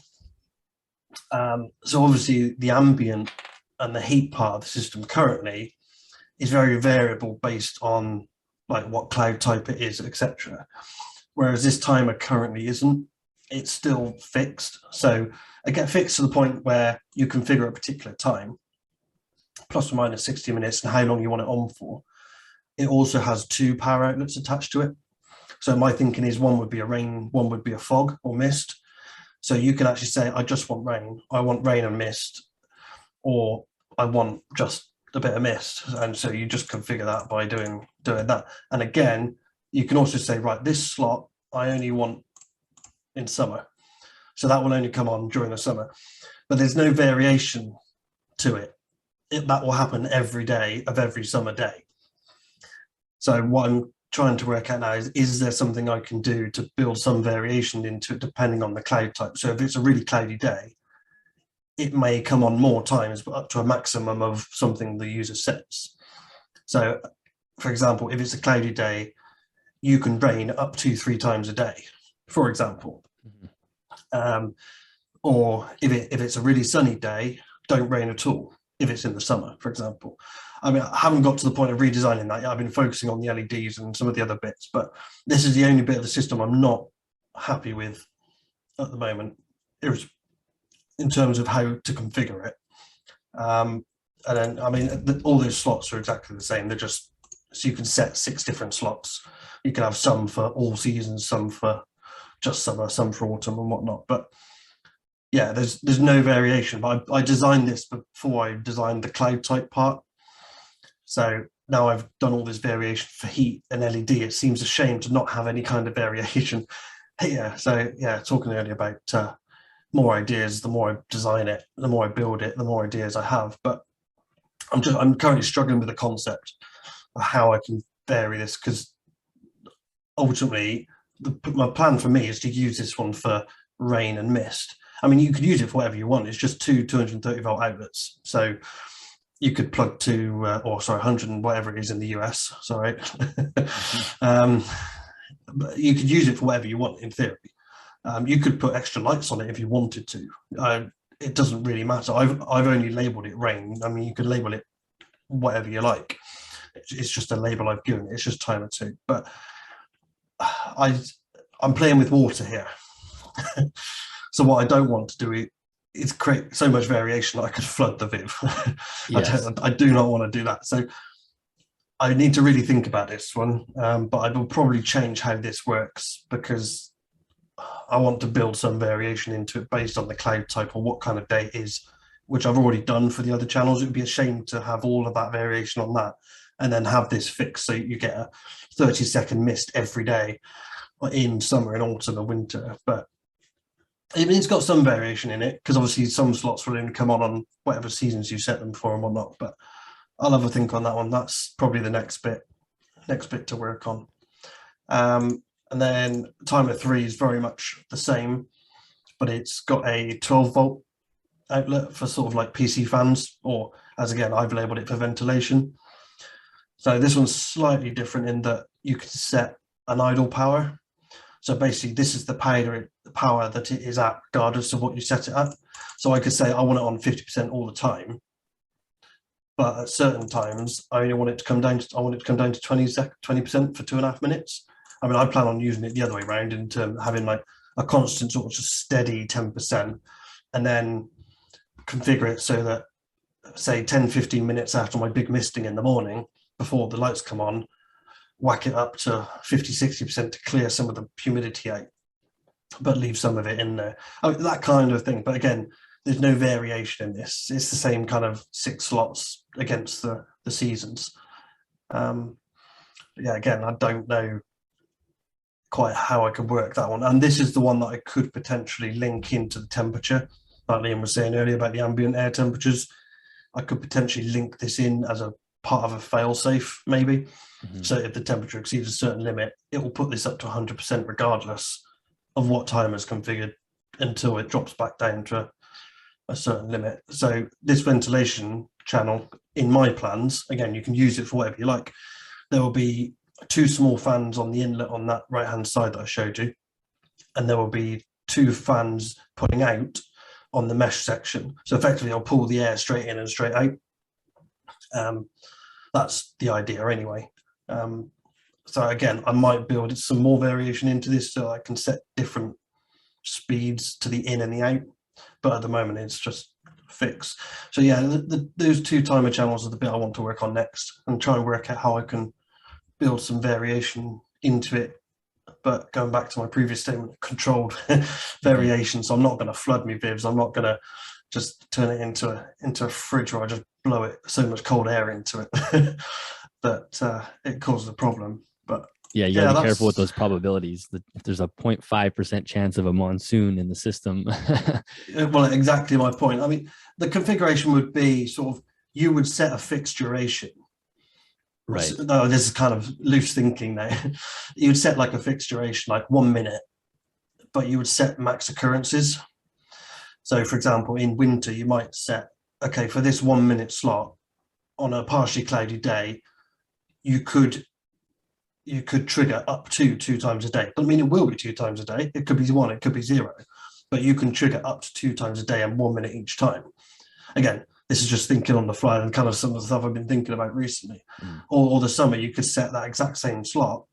So obviously the ambient and the heat part of the system currently is very variable based on like what cloud type it is, etc. Whereas this timer currently isn't. It's still fixed. So it gets fixed to the point where you configure a particular time, plus or minus 60 minutes, and how long you want it on for. It also has 2 power outlets attached to it. So my thinking is one would be a rain, one would be a fog or mist. So you can actually say, I just want rain. I want rain and mist, or I want just a bit of mist. And so you just configure that by doing that. And again, you can also say, right, this slot I only want in summer. So that will only come on during the summer. But there's no variation to it. That will happen every day of every summer day. So what I'm trying to work out now is there something I can do to build some variation into it depending on the cloud type? So if it's a really cloudy day, it may come on more times, but up to a maximum of something the user sets. So for example, if it's a cloudy day, you can rain up to 3 times a day, for example. Or if it's a really sunny day, don't rain at all if it's in the summer, for example. I mean, I haven't got to the point of redesigning that yet. I've been focusing on the LEDs and some of the other bits, but this is the only bit of the system I'm not happy with at the moment. It was in terms of how to configure it. And then, I mean, all those slots are exactly the same. They're just, so you can set 6 different slots. You can have some for all seasons, some for just summer, some for autumn and whatnot. But yeah, there's no variation. But I designed this before I designed the cloud type part. So now I've done all this variation for heat and LED. It seems a shame to not have any kind of variation here. So yeah, talking earlier about more ideas, the more I design it, the more I build it, the more ideas I have. But I'm currently struggling with the concept of how I can vary this, because ultimately my plan for me is to use this one for rain and mist. I mean, you could use it for whatever you want. It's just 2 230 volt outlets. So you could plug to, or sorry, 100 and whatever it is in the US, sorry. But you could use it for whatever you want in theory. You could put extra lights on it if you wanted to. It doesn't really matter. I've only labeled it rain. I mean, you could label it whatever you like. It's just a label I've given it. It's just timer 2. But I'm playing with water here. So what I don't want to do is create so much variation that I could flood the Viv. Yes. I do not want to do that. So I need to really think about this one, but I will probably change how this works, because I want to build some variation into it based on the cloud type or what kind of day it is, which I've already done for the other channels. It would be a shame to have all of that variation on that and then have this fixed so you get a 30-second mist every day in summer and autumn and winter. But I mean, it's got some variation in it, because obviously some slots will only come on whatever seasons you set them for and whatnot. But I'll have a think on that one. That's probably the next bit to work on. And then timer 3 is very much the same, but it's got a 12 volt outlet for sort of like PC fans, or as again, I've labeled it for ventilation. So this one's slightly different in that you can set an idle power. So basically this is the power that it is at, regardless of what you set it at. So I could say I want it on 50% all the time, but at certain times I only want it to come down to 20% for 2.5 minutes. I mean, I plan on using it the other way around, in terms of having like a constant sort of just steady 10%, and then configure it so that, say, 10-15 minutes after my big misting in the morning, before the lights come on, whack it up to 50-60% to clear some of the humidity out, but leave some of it in there. I mean, that kind of thing. But again, there's no variation in this. It's the same kind of 6 slots against the seasons. Yeah, again, I don't know quite how I could work that one. And this is the one that I could potentially link into the temperature. Like Liam was saying earlier about the ambient air temperatures, I could potentially link this in as a part of a fail-safe, maybe. So if the temperature exceeds a certain limit, it will put this up to 100% regardless of what timer is configured, until it drops back down to a certain limit. So this ventilation channel, in my plans, again, you can use it for whatever you like. There will be 2 small fans on the inlet on that right-hand side that I showed you, and there will be 2 fans putting out on the mesh section. So effectively, I'll pull the air straight in and straight out. that's the idea anyway. So again, I might build some more variation into this so I can set different speeds to the in and the out, but at the moment it's just fixed. So yeah, those 2 timer channels are the bit I want to work on next, and try and work out how I can build some variation into it. But going back to my previous statement, controlled variation. So I'm not going to flood me vivs. I'm not going to just turn it into a fridge where I just blow it so much cold air into it that it causes a problem. But yeah, you gotta be careful with those probabilities. If there's a 0.5% chance of a monsoon in the system. Well, exactly my point. I mean, the configuration would be sort of, you would set a fixed duration. Right. No, this is kind of loose thinking now. You'd set like a fixed duration, like 1 minute, but you would set max occurrences. So for example, in winter, you might set, okay, for this 1 minute slot on a partially cloudy day, you could trigger up to 2 times a day. Doesn't mean it will be 2 times a day. It could be 1, it could be 0, but you can trigger up to 2 times a day and 1 minute each time. Again, this is just thinking on the fly and kind of some of the stuff I've been thinking about recently. Or the summer, you could set that exact same slot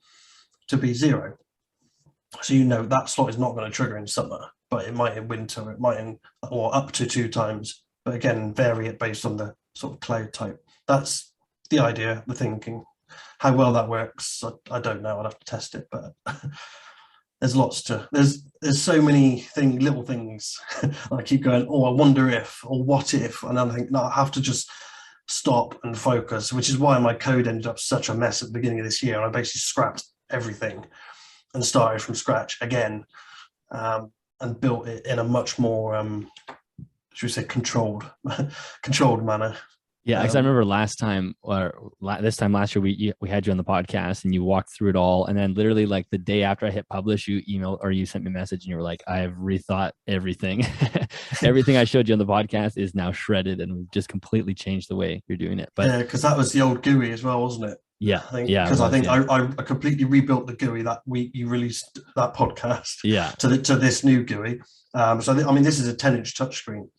to be 0. So you know that slot is not going to trigger in summer, but it might in winter, it might in, or up to 2 times. But again, vary it based on the sort of cloud type. That's the idea, the thinking. How well that works, I don't know. I'd have to test it, but there's lots to, there's so many little things. I keep going, oh, I wonder if, or what if, and I think, no, I have to just stop and focus, which is why my code ended up such a mess at the beginning of this year. And I basically scrapped everything and started from scratch again, and built it in a much more, should we say, controlled manner. Yeah, because I remember last time, or this time last year, we had you on the podcast and you walked through it all, and then literally like the day after I hit publish, you emailed or you sent me a message and you were like, "I have rethought everything. Everything I showed you on the podcast is now shredded, and we've just completely changed the way you're doing it." But yeah, because that was the old GUI as well, wasn't it? Yeah, I think, yeah. Because I think I completely rebuilt the GUI that week you released that podcast. Yeah. To this new GUI. So I mean, this is a 10-inch touchscreen,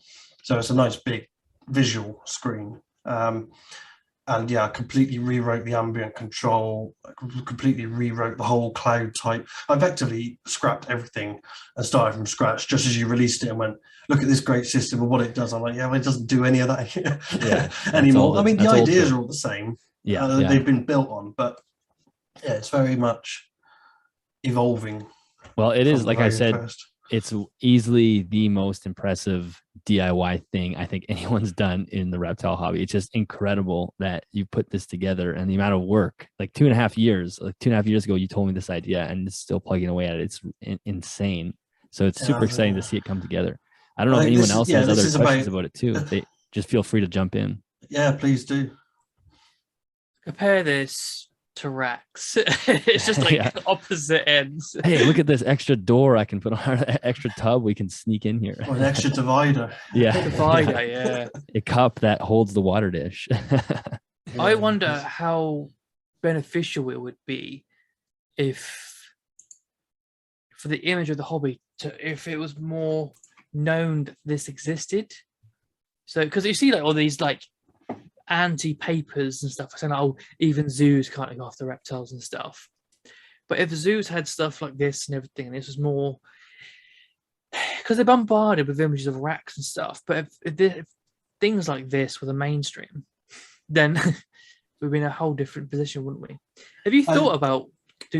so it's a nice big visual screen. And yeah, I completely rewrote the ambient control, completely rewrote the whole cloud type. I effectively scrapped everything and started from scratch just as you released it and went, look at this great system and what it does. I'm like, yeah, well, it doesn't do any of that anymore. I mean, the ideas are all the same. Yeah, they've been built on, but yeah, it's very much evolving. Well, it is, like I said, first. It's easily the most impressive DIY thing I think anyone's done in the reptile hobby. It's just incredible that you put this together, and the amount of work, like 2.5 years, like 2.5 years ago, you told me this idea and it's still plugging away at it. It's insane. So it's super exciting to see it come together. I don't know if anyone else has other questions about it too. They just feel free to jump in. Yeah, please do. Compare this to racks. It's just like opposite ends. Hey, look at this extra door I can put on our extra tub we can sneak in here. Or an extra divider. Yeah. A cup that holds the water dish. I wonder how beneficial it would be if, for the image of the hobby, if it was more known that this existed. So, because you see like all these like anti-papers and stuff saying, oh, even zoos can't look after reptiles and stuff. But if zoos had stuff like this and everything, and this was more, because they're bombarded with images of racks and stuff, but if things like this were the mainstream, then we'd be in a whole different position, wouldn't we? Have you thought about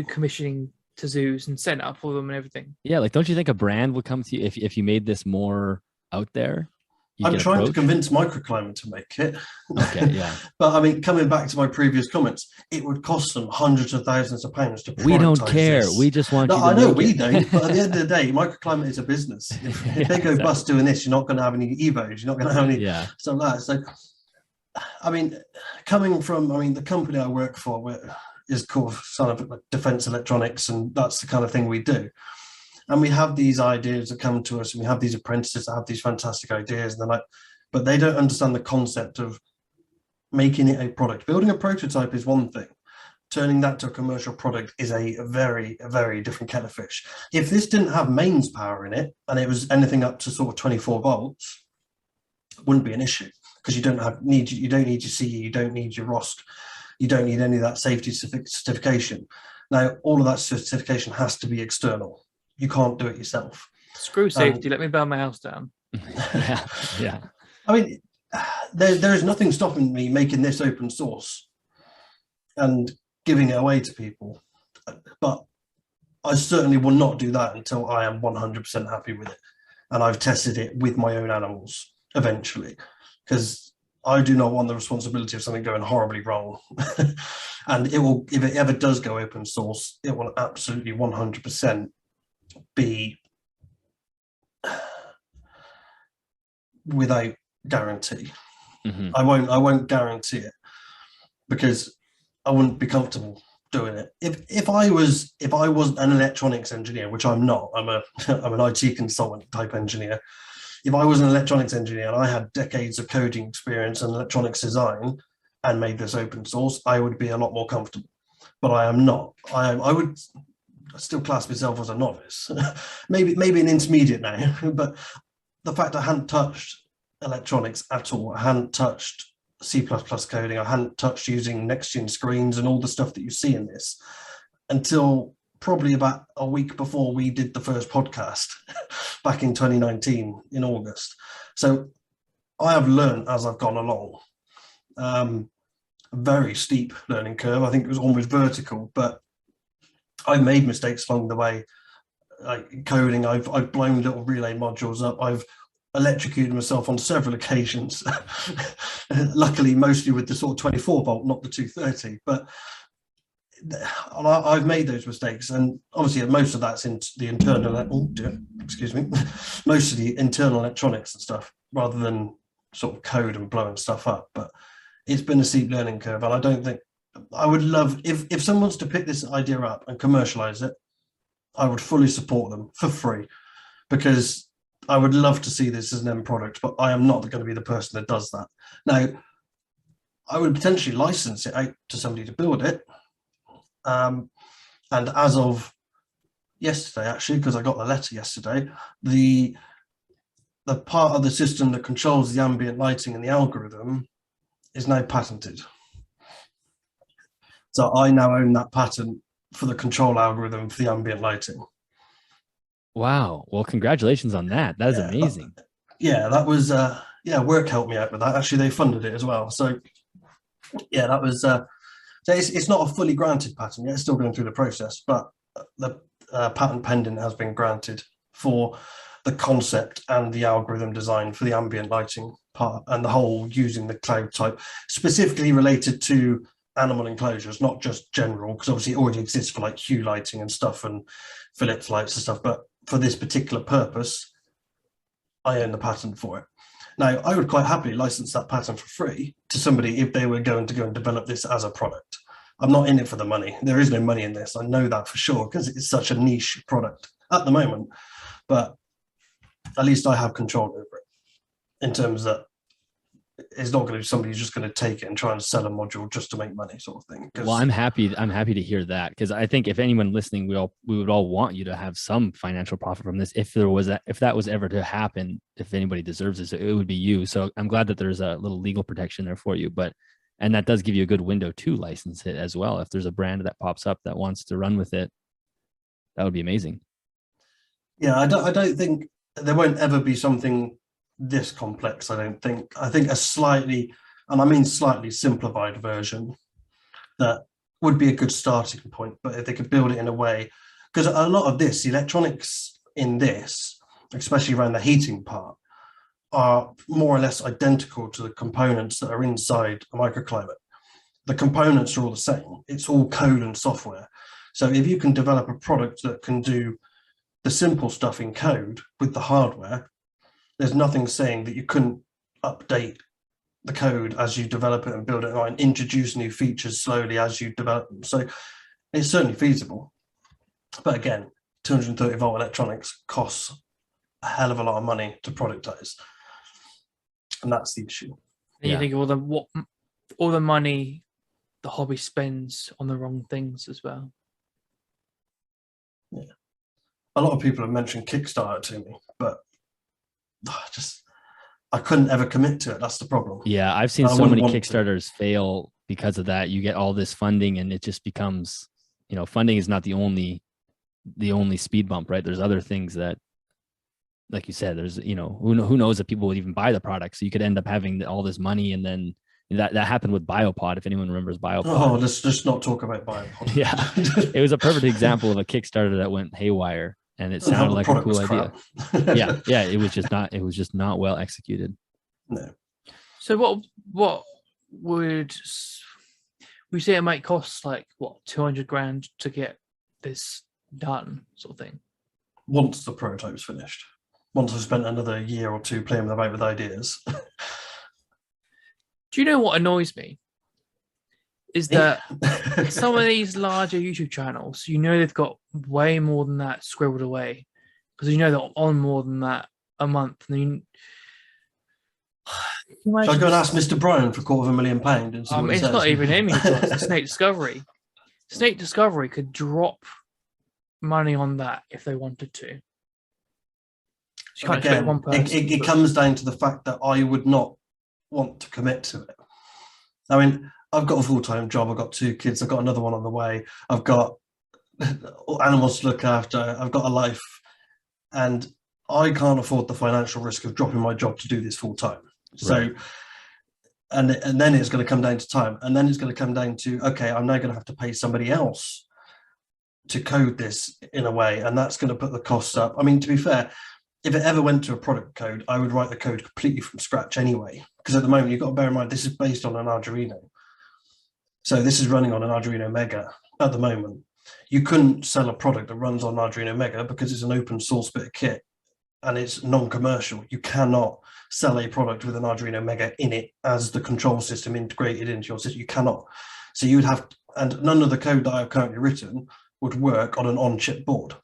commissioning to zoos and setting up for them and everything? Yeah, like, don't you think a brand would come to you if you made this more out there? I'm trying to convince Microclimate to make it. Okay, yeah. But I mean, coming back to my previous comments, it would cost them hundreds of thousands of pounds to productize. We don't care. This. We just want you to I know we it. don't, but at the end of the day, Microclimate is a business. If they go bust doing this, you're not going to have any Evos. You're not going to have any stuff like that. So, I mean, coming from, the company I work for is called Son of Defense Electronics, and that's the kind of thing we do. And we have these ideas that come to us, and we have these apprentices that have these fantastic ideas, and they're like, but they don't understand the concept of making it a product. Building a prototype is one thing. Turning that to a commercial product is a very, very different kettle of fish. If this didn't have mains power in it, and it was anything up to sort of 24 volts, it wouldn't be an issue. because you don't need your CE, you don't need your ROSC, you don't need any of that safety certification. Now, all of that certification has to be external. You can't do it yourself. Screw safety. Let me burn my house down. Yeah. I mean, there is nothing stopping me making this open source and giving it away to people, but I certainly will not do that until I am 100% happy with it, and I've tested it with my own animals eventually, because I do not want the responsibility of something going horribly wrong. And it will, if it ever does go open source, it will absolutely 100% be without guarantee. I won't guarantee it, because I wouldn't be comfortable doing it. If I was an electronics engineer, which I'm not, I'm an IT consultant type engineer. If I was an electronics engineer and I had decades of coding experience and electronics design and made this open source, I would be a lot more comfortable. But I am not. I would still class myself as a novice, maybe an intermediate now. But the fact I hadn't touched electronics at all, I hadn't touched C++ coding, I hadn't touched using next-gen screens and all the stuff that you see in this until probably about a week before we did the first podcast back in 2019 in August. So I have learned as I've gone along. A very steep learning curve. I think it was almost vertical, but I've made mistakes along the way. Like coding, I've blown little relay modules up. I've electrocuted myself on several occasions. Luckily, mostly with the sort of 24 volt, not the 230. But I've made those mistakes, and obviously most of that's in the internal. Most of the internal electronics and stuff, rather than sort of code and blowing stuff up. But it's been a steep learning curve, and I don't think I would love if someone wants to pick this idea up and commercialize it. I would fully support them for free, because I would love to see this as an end product, but I am not going to be the person that does that. Now, I would potentially license it out to somebody to build it. And as of yesterday, actually, because I got the letter yesterday, the part of the system that controls the ambient lighting and the algorithm is now patented. So I now own that patent for the control algorithm for the ambient lighting. Wow. Well, congratulations on that. That is amazing. That was, work helped me out with that. Actually, they funded it as well. So yeah, that was, so it's not a fully granted patent yet. It's still going through the process, but the patent pending has been granted for the concept and the algorithm design for the ambient lighting part, and the whole using the cloud type, specifically related to animal enclosures, not just general, because obviously it already exists for like hue lighting and stuff and Philips lights and stuff, but for this particular purpose, I own the patent for it. Now, I would quite happily license that patent for free to somebody if they were going to go and develop this as a product. I'm not in it for the money. There is no money in this. I know that for sure, because it's such a niche product at the moment, but at least I have control over it, in terms that it's not going to be somebody who's just going to take it and try and sell a module just to make money, sort of thing. Well, I'm happy to hear that, because I think if anyone listening, we would all want you to have some financial profit from this. If that was ever to happen, if anybody deserves this, it would be you. So I'm glad that there's a little legal protection there for you, and that does give you a good window to license it as well. If there's a brand that pops up that wants to run with it, that would be amazing. Yeah, I don't think there won't ever be something this complex. I don't think. I think a slightly, and I mean slightly simplified version, that would be a good starting point. But if they could build it in a way, because a lot of this, the electronics in this, especially around the heating part, are more or less identical to the components that are inside a microclimate. The components are all the same. It's all code and software. So if you can develop a product that can do the simple stuff in code with the hardware, there's nothing saying that you couldn't update the code as you develop it and build it and introduce new features slowly as you develop them. So it's certainly feasible. But again, 230 volt electronics costs a hell of a lot of money to productize. And that's the issue. And you think of all the money the hobby spends on the wrong things as well. Yeah. A lot of people have mentioned Kickstarter to me, but I couldn't ever commit to it. That's the problem. Yeah, I've seen I so wouldn't many want to. Kickstarters fail because of that. You get all this funding and it just becomes, funding is not the only speed bump, right? There's other things that, like you said, there's, who knows if people would even buy the product. So you could end up having all this money, and then that happened with Biopod, if anyone remembers Biopod. Oh, let's not talk about Biopod. Yeah, it was a perfect example of a Kickstarter that went haywire, and it sounded like a cool idea. yeah, it was just not well executed. No. So what would we say it might cost, like, what, 200 grand to get this done, sort of thing? Once the prototype's finished. Once I've spent another year or two playing about with ideas. Do you know what annoys me? Is that some of these larger YouTube channels, they've got way more than that scribbled away, because they're on more than that a month. And Shall I go and ask Mr. Bryan for £250,000 and see what he it's says? not even him. It's Snake Discovery. Snake Discovery could drop money on that if they wanted to. You can't expect one person. It comes down to the fact that I would not want to commit to it. I mean, I've got a full-time job. I've got 2 kids. I've got another one on the way. I've got animals to look after. I've got a life, and I can't afford the financial risk of dropping my job to do this full-time. So, Right. and then it's going to come down to time, and then it's going to come down to, okay, I'm now going to have to pay somebody else to code this in a way, and that's going to put the costs up. I mean, to be fair, if it ever went to a product code, I would write the code completely from scratch anyway, because at the moment you've got to bear in mind this is based on an Arduino. So this is running on an Arduino Mega at the moment. You couldn't sell a product that runs on Arduino Mega because it's an open source bit of kit and it's non-commercial. You cannot sell a product with an Arduino Mega in it as the control system integrated into your system. You cannot. So you would have, and none of the code that I've currently written would work on an on-chip board.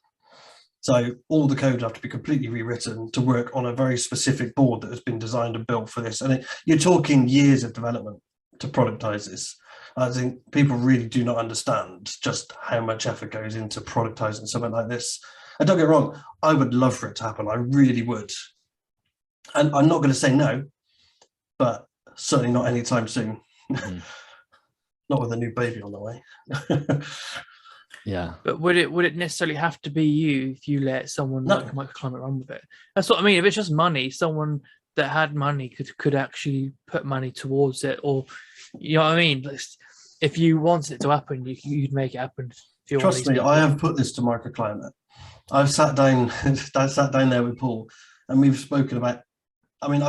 So all the code would have to be completely rewritten to work on a very specific board that has been designed and built for this. And you're talking years of development to productize this. I think people really do not understand just how much effort goes into productizing something like this. And don't get wrong, I would love for it to happen. I really would. And I'm not going to say no, but certainly not anytime soon. Mm. Not with a new baby on the way. Yeah. But would it necessarily have to be you if you let someone like Microclimate run with it? That's what I mean. If it's just money, someone that had money could actually put money towards it, or you know what I mean? If you wanted it to happen, you'd make it happen. Trust me, I have put this to Microclimate. I've sat down there with Paul, and we've spoken about. I mean,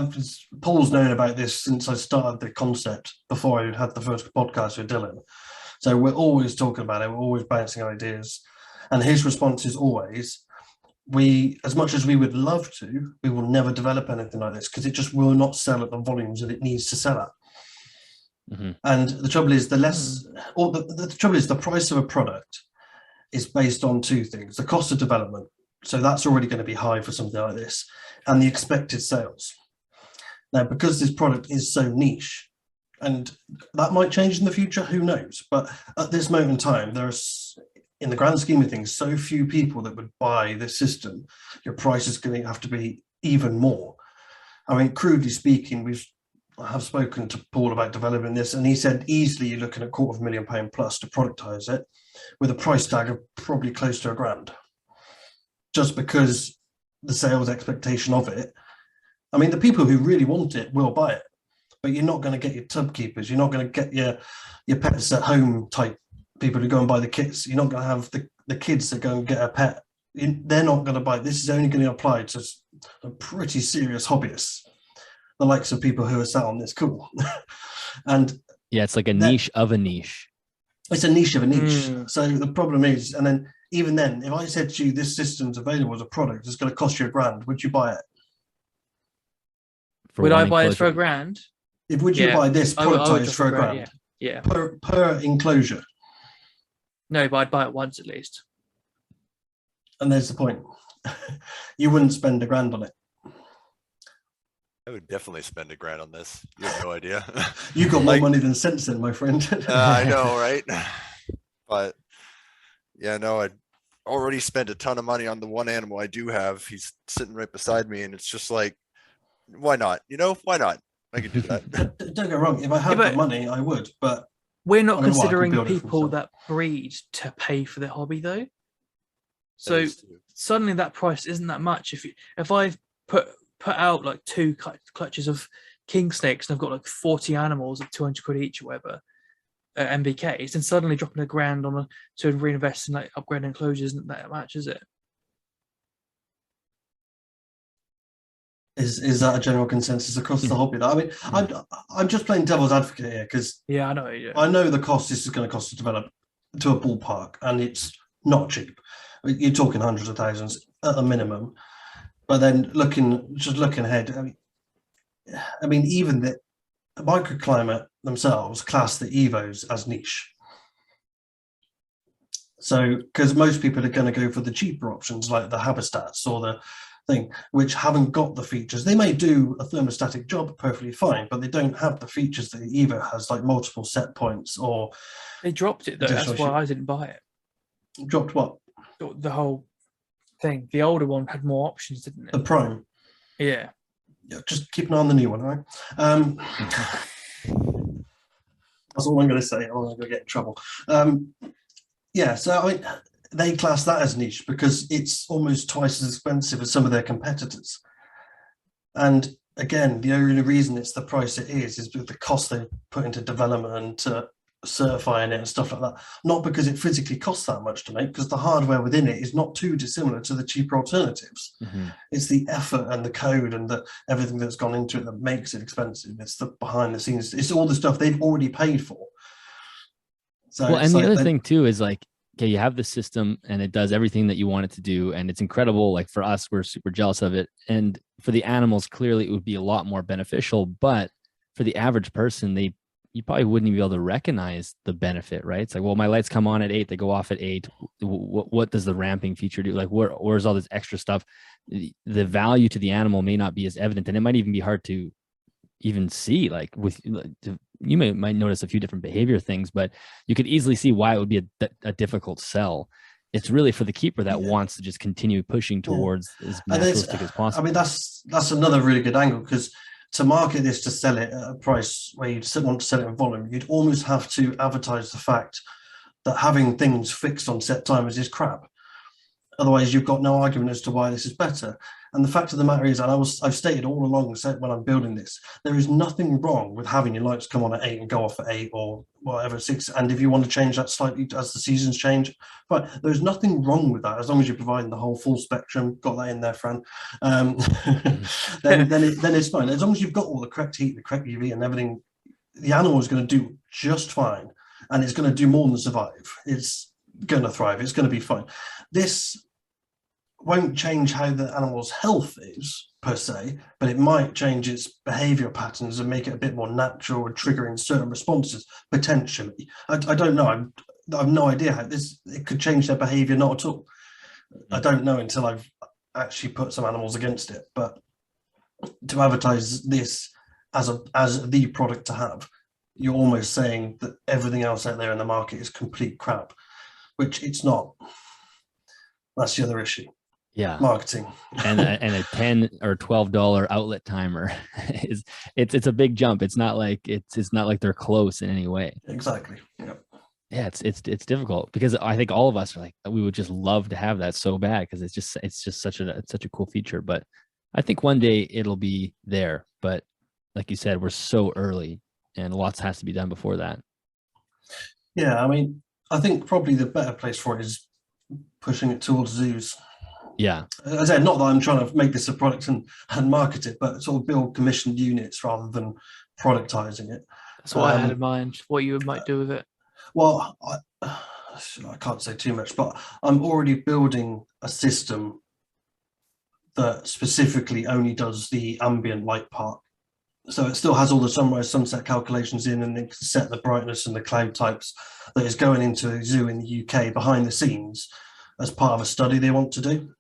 Paul's known about this since I started the concept before I had the first podcast with Dylan. So we're always talking about it. We're always bouncing ideas, and his response is always, as much as we would love to, we will never develop anything like this because it just will not sell at the volumes that it needs to sell at. Mm-hmm. And the trouble is, the trouble is the price of a product is based on 2 things: the cost of development, so that's already going to be high for something like this, and the expected sales. Now, because this product is so niche, and that might change in the future, who knows? But at this moment in time, there's, in the grand scheme of things, so few people that would buy this system, your price is going to have to be even more. I mean, crudely speaking, I have spoken to Paul about developing this, and he said easily you're looking at £250,000 plus to productize it, with a price tag of probably close to £1,000, just because the sales expectation of it. I mean, the people who really want it will buy it, but you're not going to get your tub keepers. You're not going to get your pets at home type people who go and buy the kits. You're not going to have the kids that go and get a pet. They're not going to buy. This is only going to apply to a pretty serious hobbyists, the likes of people who are sat on this call. And yeah, it's like a niche of a niche. It's a niche of a niche. So the problem is, and then even then, if I said to you, this system's available as a product, it's going to cost you £1,000, would you buy it? Would I buy this for £1,000? Would you buy this productized for £1,000? Yeah. Per enclosure. No, but I'd buy it once at least. And there's the point. You wouldn't spend £1,000 on it. I would definitely spend £1,000 on this. You have no idea. You got more money than sense then, my friend. I know, right? But yeah, no, I'd already spent a ton of money on the one animal I do have. He's sitting right beside me, and it's just like, why not? You know, why not? I could do that. Don't get me wrong. If I had the money, I would. But we're not I mean, considering build it for people myself. that breed to pay for their hobby, though. So suddenly that price isn't that much. If I've put out like 2 clutches of king snakes and I've got like 40 animals at 200 quid each or whatever, MBKs, then suddenly dropping £1,000 on to reinvest in like upgrading enclosures isn't that much, is it? Is that a general consensus across the hobby? I mean, I'm just playing devil's advocate here because I know. Yeah. I know the cost this is going to cost to develop to a ballpark, and it's not cheap. You're talking hundreds of thousands at a minimum. But then looking ahead, I mean, even the microclimate themselves class the Evos as niche. So, because most people are going to go for the cheaper options like the Habitats or the thing, which haven't got the features. They may do a thermostatic job perfectly fine, but they don't have the features that the Evo has, like multiple set points or. They dropped it though. That's why I didn't buy it. Dropped what? The whole thing. The older one had more options, didn't it? The Prime. Yeah. Just keep an eye on the new one, all right? That's all I'm going to say. I'm going to get in trouble. Yeah, so they class that as niche because it's almost twice as expensive as some of their competitors. And again, the only reason it's the price it is because the cost they put into development and to certifying it and stuff like that. Not because it physically costs that much to make, because the hardware within it is not too dissimilar to the cheaper alternatives. It's the effort and the code and everything that's gone into it that makes it expensive. It's the behind the scenes. It's all the stuff they've already paid for. So well, and the other thing too is like, okay, you have the system and it does everything that you want it to do, and it's incredible. Like for us, we're super jealous of it, and for the animals, clearly it would be a lot more beneficial. But for the average person, you probably wouldn't even be able to recognize the benefit, right? It's like, well, my lights come on at 8, they go off at 8. What does the ramping feature do? Like, where's all this extra stuff? The value to the animal may not be as evident, and it might even be hard to even see. Like you might notice a few different behavior things, but you could easily see why it would be a difficult sell. It's really for the keeper that wants to just continue pushing towards as naturalistic as possible. I mean, that's another really good angle, because to market this, to sell it at a price where you want to sell it in volume, you'd almost have to advertise the fact that having things fixed on set timers is crap. Otherwise, you've got no argument as to why this is better. And the fact of the matter is, and I've stated all along when I'm building this, there is nothing wrong with having your lights come on at 8 and go off at 8 or whatever, 6. And if you want to change that slightly as the seasons change, but there's nothing wrong with that as long as you're providing the whole full spectrum. Got that in there, Fran. Then it's fine. As long as you've got all the correct heat, the correct UV, and everything, the animal is going to do just fine, and it's going to do more than survive. It's going to thrive. It's going to be fine. This won't change how the animal's health is per se, but it might change its behavior patterns and make it a bit more natural and triggering certain responses potentially. I don't know. I have no idea how it could change their behavior. Not at all. I don't know until I've actually put some animals against it. But to advertise this as the product to have, you're almost saying that everything else out there in the market is complete crap, which it's not. That's the other issue. Yeah, marketing. and a $10 or $12 outlet timer it's a big jump. It's not like they're close in any way. Exactly. Yeah, it's difficult, because I think all of us are like, we would just love to have that so bad, because it's just such a cool feature. But I think one day it'll be there. But like you said, we're so early, and lots has to be done before that. Yeah, I mean, I think probably the better place for it is pushing it towards zoos. Yeah, as I said, not that I'm trying to make this a product and market it, but sort of build commissioned units rather than productizing it. That's what I had in mind, what you might do with it. Well, I can't say too much, but I'm already building a system that specifically only does the ambient light part. So it still has all the sunrise sunset calculations in, and it can set the brightness and the cloud types that is going into a zoo in the UK behind the scenes as part of a study they want to do.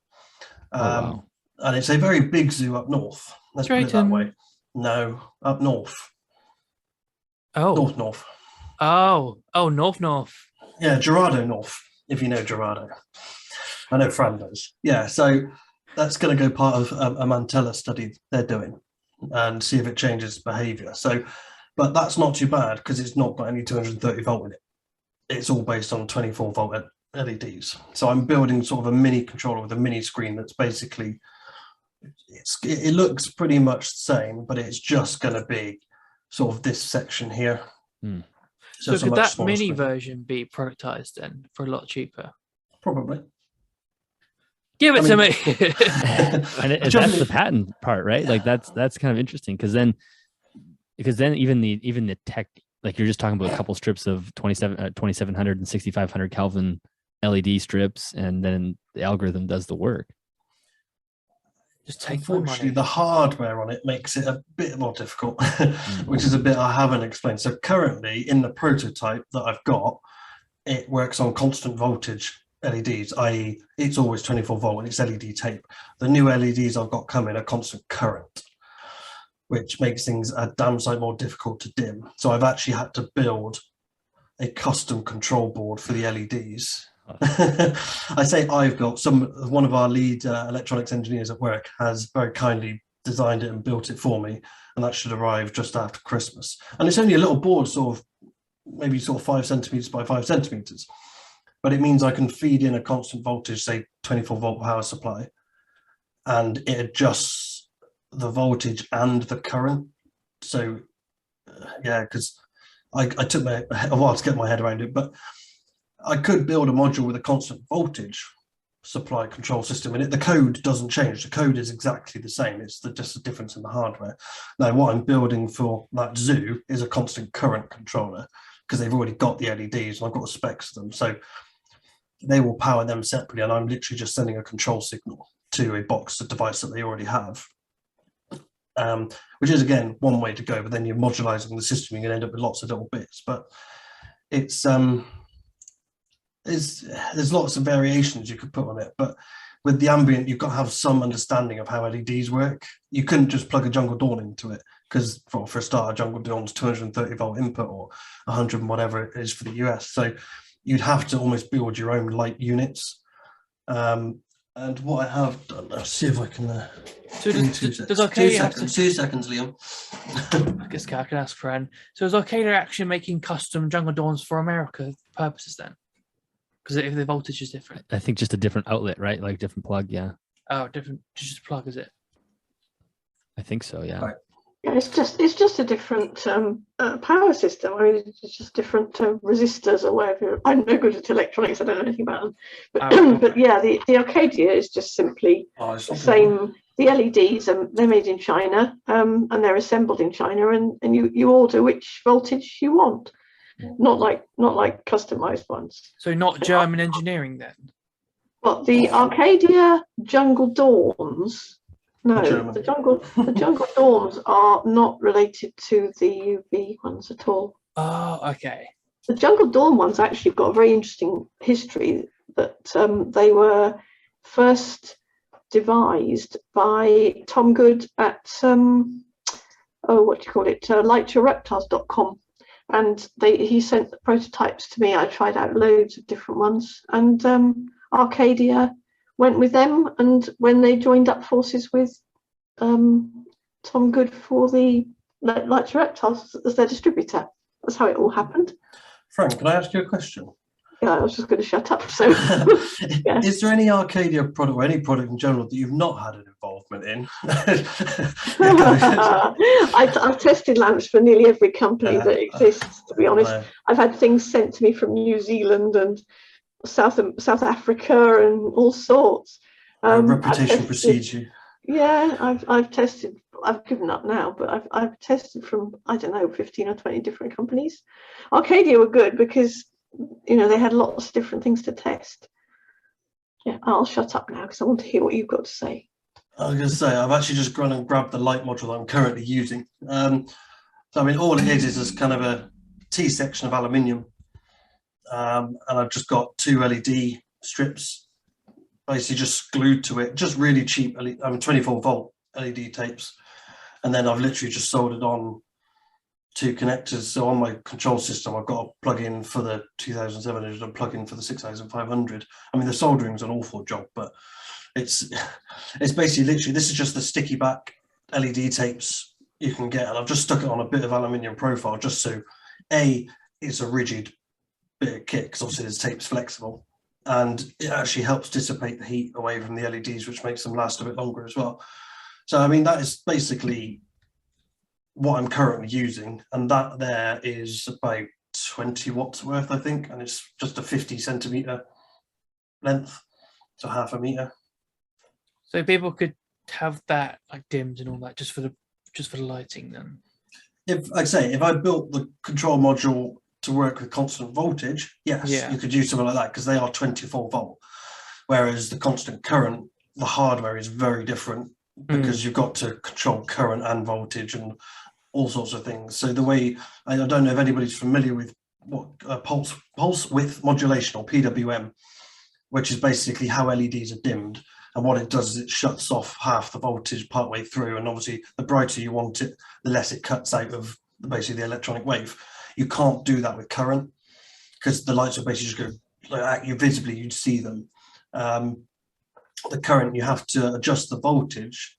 Wow. And it's a very big zoo up north. Let's put it that way. No, up north. Oh. North. Oh, north. Yeah, Gerardo North, if you know Gerardo. I know Fran does. Yeah, so that's going to go part of a Mantella study they're doing. and see if it changes behavior. So, but that's not too bad because it's not got any 230 volt in it. It's all based on 24 volt LEDs. So I'm building sort of a mini controller with a mini screen that's basically, it looks pretty much the same, but it's just going to be sort of this section here. So it's a could much that smaller mini screen. version be productized then for a lot cheaper? Probably. Give it to me. And that's the patent part, right? Like that's kind of interesting because then even the tech, like you're just talking about a couple strips of 2700 and 6500 Kelvin LED strips, and then the algorithm does the work. Just take my money. Unfortunately, the hardware on it makes it a bit more difficult, which is a bit I haven't explained. So currently in the prototype that I've got, it works on constant voltage LEDs, i.e. it's always 24 volt and it's LED tape. The new LEDs I've got coming are constant current, which makes things a damn sight more difficult to dim. So I've actually had to build a custom control board for the LEDs. I say I've got one of our lead electronics engineers at work has very kindly designed it and built it for me, and that should arrive just after Christmas. And it's only a little board, maybe 5 centimeters by 5 centimeters, but it means I can feed in a constant voltage, say 24 volt power supply, and it adjusts the voltage and the current. So yeah, because I took a while to get my head around it, but I could build a module with a constant voltage supply control system in it. The code doesn't change. The code is exactly the same. It's just a difference in the hardware. Now, what I'm building for that zoo is a constant current controller because they've already got the LEDs and I've got the specs of them. So they will power them separately, and I'm literally just sending a control signal to a box, a device that they already have. Which is, again, one way to go, but then you're modularizing the system, you can end up with lots of little bits. But it's there's lots of variations you could put on it, but with the ambient, you've got to have some understanding of how LEDs work. You couldn't just plug a Jungle Dawn into it because, for a start, a Jungle Dawn's 230 volt input or 100 and whatever it is for the US. So you'd have to almost build your own light units. And what I have done, let's see if I can. So does Arcadia have to... 2 seconds, Liam. I guess I can ask Fran. So is Arcadia actually making custom Jungle Dawns for America purposes then? Because if the voltage is different, I think just a different outlet, right? Like different plug, yeah. Oh, different, just a plug, is it? I think so, yeah. Right. Yeah, it's just a different power system. I mean, it's just different resistors or whatever. I'm no good at electronics. I don't know anything about them. But but yeah, the Arcadia is just simply the same. The LEDs they're made in China and they're assembled in China, and you order which voltage you want. Not like customized ones. So not German engineering then? But the Arcadia Jungle Dawns, no, German. the Jungle Dawns are not related to the UV ones at all. Oh, okay. The Jungle Dawn ones actually have got a very interesting history. That they were first devised by Tom Good at lightyourreptiles.com. And he sent the prototypes to me. I tried out loads of different ones, and Arcadia went with them. And when they joined up forces with Tom Good for the Light Your Reptiles as their distributor, that's how it all happened. Frank, can I ask you a question? Yeah, I was just going to shut up. So, yeah. Is there any Arcadia product or any product in general that you've not had an involvement in? I've tested lamps for nearly every company that exists, to be honest. I've had things sent to me from New Zealand and South Africa and all sorts. Reputation precedes you. Yeah, I've tested. I've given up now, but I've tested from, I don't know, 15 or 20 different companies. Arcadia were good because they had lots of different things to test. Yeah, I'll shut up now because I want to hear what you've got to say. I was going to say, I've actually just gone and grabbed the light module that I'm currently using. So, I mean, all it is kind of a T-section of aluminium. And I've just got 2 LED strips, basically just glued to it, just really cheap, 24 volt LED tapes. And then I've literally just soldered on 2 connectors. So on my control system, I've got a plug-in for the 2700 and a plug-in for the 6500. I mean, the soldering's an awful job, but it's basically literally, this is just the sticky back LED tapes you can get, and I've just stuck it on a bit of aluminium profile just so it's a rigid bit of kit, because obviously this tape's flexible, and it actually helps dissipate the heat away from the LEDs, which makes them last a bit longer as well. So I mean, that is basically what I'm currently using, and that there is about 20 watts worth, I think, and it's just a 50 centimeter length, so half a meter. So people could have that like dimmed and all that just for the lighting then. If I built the control module to work with constant voltage, yes, you could use something like that, because they are 24 volt. Whereas the constant current, the hardware is very different, because you've got to control current and voltage and all sorts of things. So the way, I don't know if anybody's familiar with what pulse width modulation, or PWM, which is basically how LEDs are dimmed. And what it does is it shuts off half the voltage partway through. And obviously the brighter you want it, the less it cuts out of basically the electronic wave. You can't do that with current, because the lights will basically just go like you visibly, you'd see them. The current, you have to adjust the voltage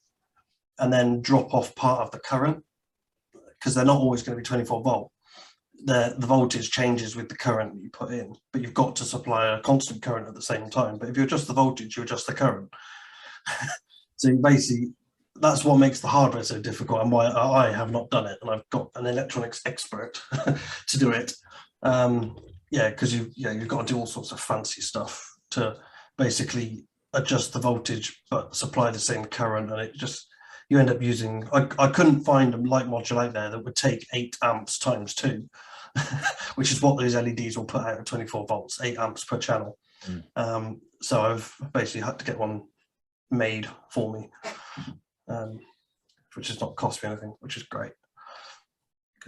and then drop off part of the current, because they're not always going to be 24 volt. The voltage changes with the current that you put in, but you've got to supply a constant current at the same time. But if you adjust the voltage, you adjust the current. So basically, that's what makes the hardware so difficult, and why I have not done it. And I've got an electronics expert to do it. Because you've got to do all sorts of fancy stuff to basically adjust the voltage but supply the same current, and it just, you end up using, I couldn't find a light module out there that would take 8 amps times 2, which is what those LEDs will put out at 24 volts, 8 amps per channel. So I've basically had to get one made for me, which has not cost me anything, which is great.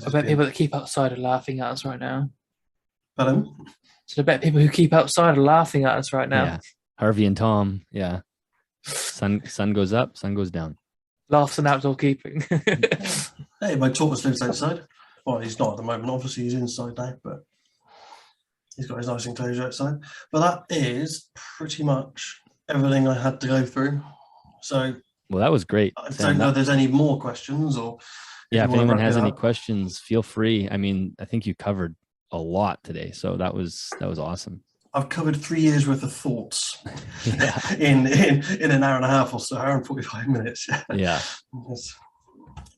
I bet people that keep outside are laughing at us right now. Pardon? So I bet people who keep outside are laughing at us right now. Yeah, Harvey and Tom. Yeah, sun goes up, sun goes down. Laughs and outdoor keeping. Hey, my tortoise lives outside. Well, he's not at the moment. Obviously, he's inside now, but he's got his nice enclosure outside. But that is pretty much everything I had to go through. So, well, that was great. I Sam, don't know if there's any more questions, or if anyone has any questions, feel free. I mean, I think you covered a lot today, so that was awesome. I've covered 3 years worth of thoughts in an hour and a half or so, hour and 45 minutes. Yeah.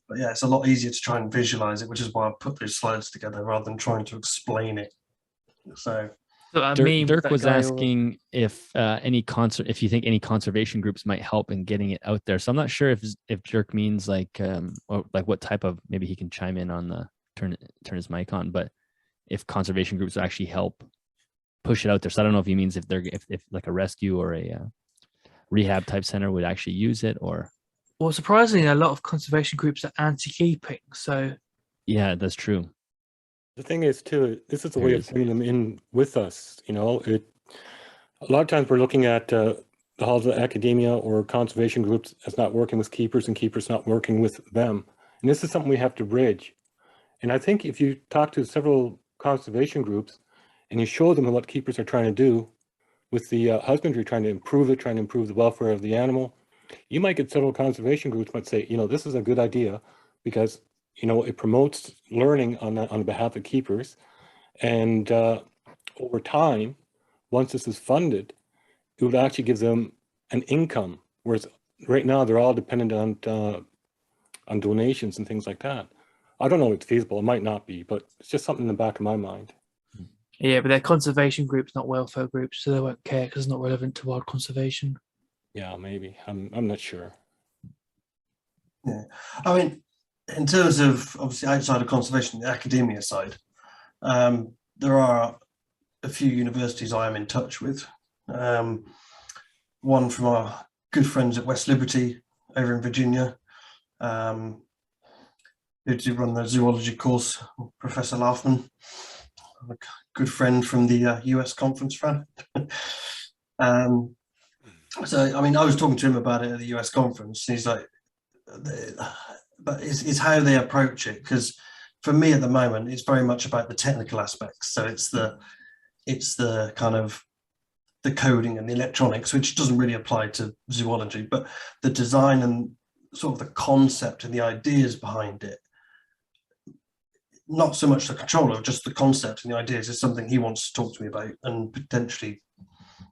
But yeah, it's a lot easier to try and visualize it, which is why I put those slides together rather than trying to explain it. So Dirk was asking if if you think any conservation groups might help in getting it out there. So I'm not sure if Dirk means like what type of, maybe he can chime in on the turn his mic on, but if conservation groups actually help push it out there. So I don't know if he means if like a rescue or a rehab type center would actually use it, or. Well, surprisingly, a lot of conservation groups are anti-keeping. So. Yeah, that's true. The thing is, too, this is a way of bringing them in with us. You know, a lot of times we're looking at the halls of academia or conservation groups as not working with keepers, and keepers not working with them. And this is something we have to bridge. And I think if you talk to several conservation groups and you show them what keepers are trying to do with the husbandry, trying to improve the welfare of the animal, you might get several conservation groups might say, you know, this is a good idea because, you know, it promotes learning on behalf of keepers. And over time, once this is funded, it would actually give them an income. Whereas right now they're all dependent on donations and things like that. I don't know if it's feasible. It might not be, but it's just something in the back of my mind. Yeah, but they're conservation groups, not welfare groups, so they won't care because it's not relevant to wild conservation. Yeah, maybe. I'm not sure. Yeah, I mean, in terms of obviously outside of conservation, the academia side, there are a few universities I am in touch with. One from our good friends at West Liberty over in Virginia, who do run the zoology course, Professor Laufman, a good friend from the US conference fan. So, I mean, I was talking to him about it at the US conference, and he's like, but it's how they approach it, because for me at the moment, it's very much about the technical aspects. So it's the kind of the coding and the electronics, which doesn't really apply to zoology, but the design and sort of the concept and the ideas behind it, not so much the controller, just the concept and the ideas, is something he wants to talk to me about, and potentially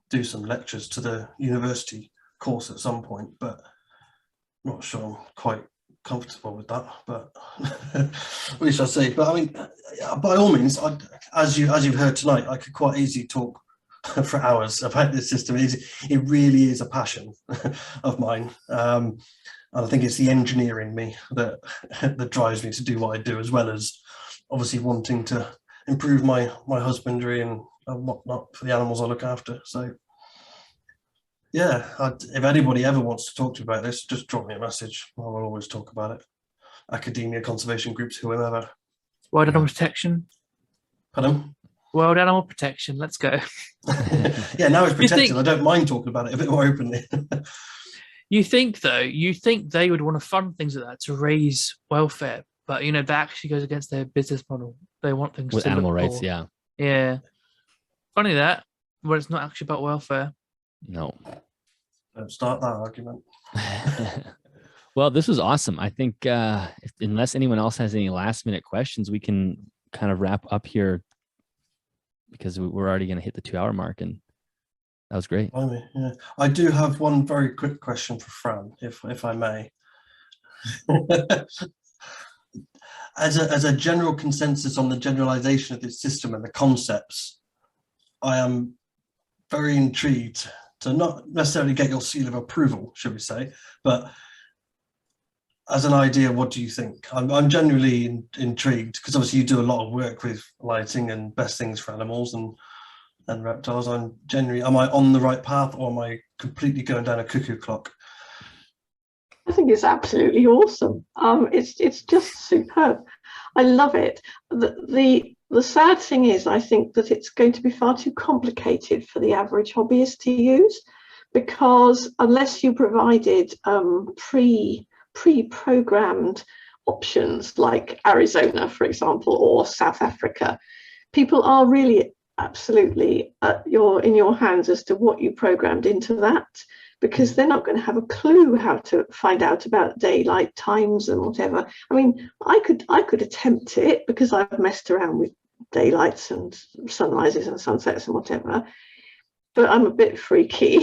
do some lectures to the university course at some point, but not sure I'm quite comfortable with that, but we shall see. But I mean, by all means, as you've heard tonight, I could quite easily talk for hours about this system. It really is a passion of mine, and I think it's the engineer in me that drives me to do what I do, as well as obviously wanting to improve my husbandry and whatnot for the animals I look after. So yeah, if anybody ever wants to talk to me about this, just drop me a message. I will always talk about it. Academia, conservation groups, whoever. World Animal Protection. Pardon? World Animal Protection. Let's go. Yeah, now it's protected. I don't mind talking about it a bit more openly. You think they would want to fund things like that to raise welfare, but that actually goes against their business model. They want things with to animal look rights. poor. Yeah. Yeah. Funny that, but it's not actually about welfare. No. Don't start that argument. Well, this was awesome. I think unless anyone else has any last minute questions, we can kind of wrap up here, because we're already going to hit the 2 hour mark, and that was great. Yeah. I do have one very quick question for Fran, if I may. As a general consensus on the generalization of this system and the concepts, I am very intrigued to not necessarily get your seal of approval, should we say, but as an idea, what do you think? I'm genuinely intrigued, because obviously you do a lot of work with lighting and best things for animals and reptiles. Am I on the right path, or am I completely going down a cuckoo clock? I think it's absolutely awesome. It's just superb. I love it. The sad thing is, I think that it's going to be far too complicated for the average hobbyist to use, because unless you provided pre-programmed options like Arizona, for example, or South Africa, people are really absolutely in your hands as to what you programmed into that, because they're not going to have a clue how to find out about daylight times and whatever. I mean, I could attempt it, because I've messed around with daylights and sunrises and sunsets and whatever, but I'm a bit freaky.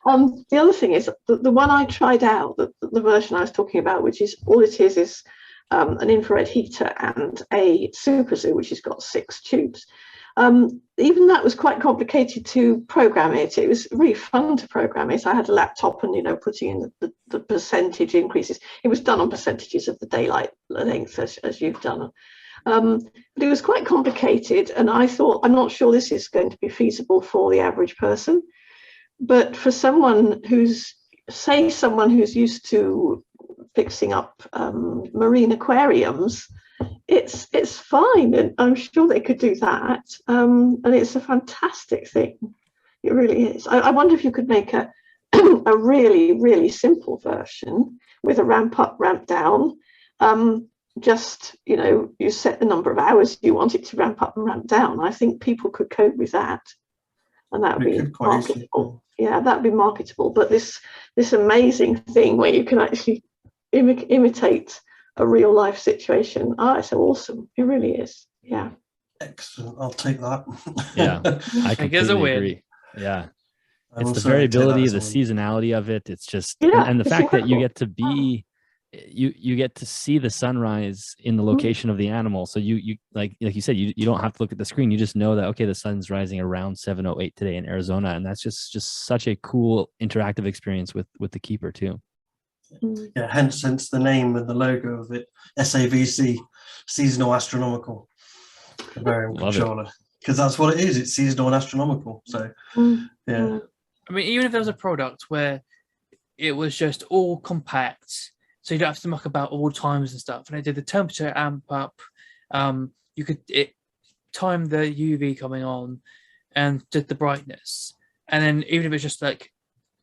The other thing is the one I tried out, the version I was talking about, which is all it is an infrared heater and a super zoo, which has got 6 tubes. Even that was quite complicated to program it. It was really fun to program it. I had a laptop and, putting in the percentage increases. It was done on percentages of the daylight length, as you've done. But it was quite complicated, and I thought, I'm not sure this is going to be feasible for the average person, but for someone who's used to fixing up marine aquariums, it's fine, and I'm sure they could do that. And it's a fantastic thing. It really is. I wonder if you could make a really, really simple version with a ramp up, ramp down. Just, you set the number of hours you want it to ramp up and ramp down. I think people could cope with that, and that would be marketable. Yeah, that'd be marketable. But this amazing thing where you can actually imitate a real life situation, it's awesome. It really is. Yeah. Excellent. I'll take that. Yeah, I completely agree. Yeah. It's the variability, the seasonality of it. It's just, and the fact that you get to be, you get to see the sunrise in the location of the animal. So you like you said, you don't have to look at the screen. You just know that, okay, the sun's rising around 7:08 today in Arizona. And that's just such a cool interactive experience with the keeper too. Yeah, hence the name and the logo of it, SAVC, seasonal astronomical aquarium controller, because that's what it is. It's seasonal and astronomical. So yeah. I mean, even if there was a product where it was just all compact, so you don't have to muck about all times and stuff, and it did the temperature amp up, you could time the UV coming on and did the brightness, and then even if it's just like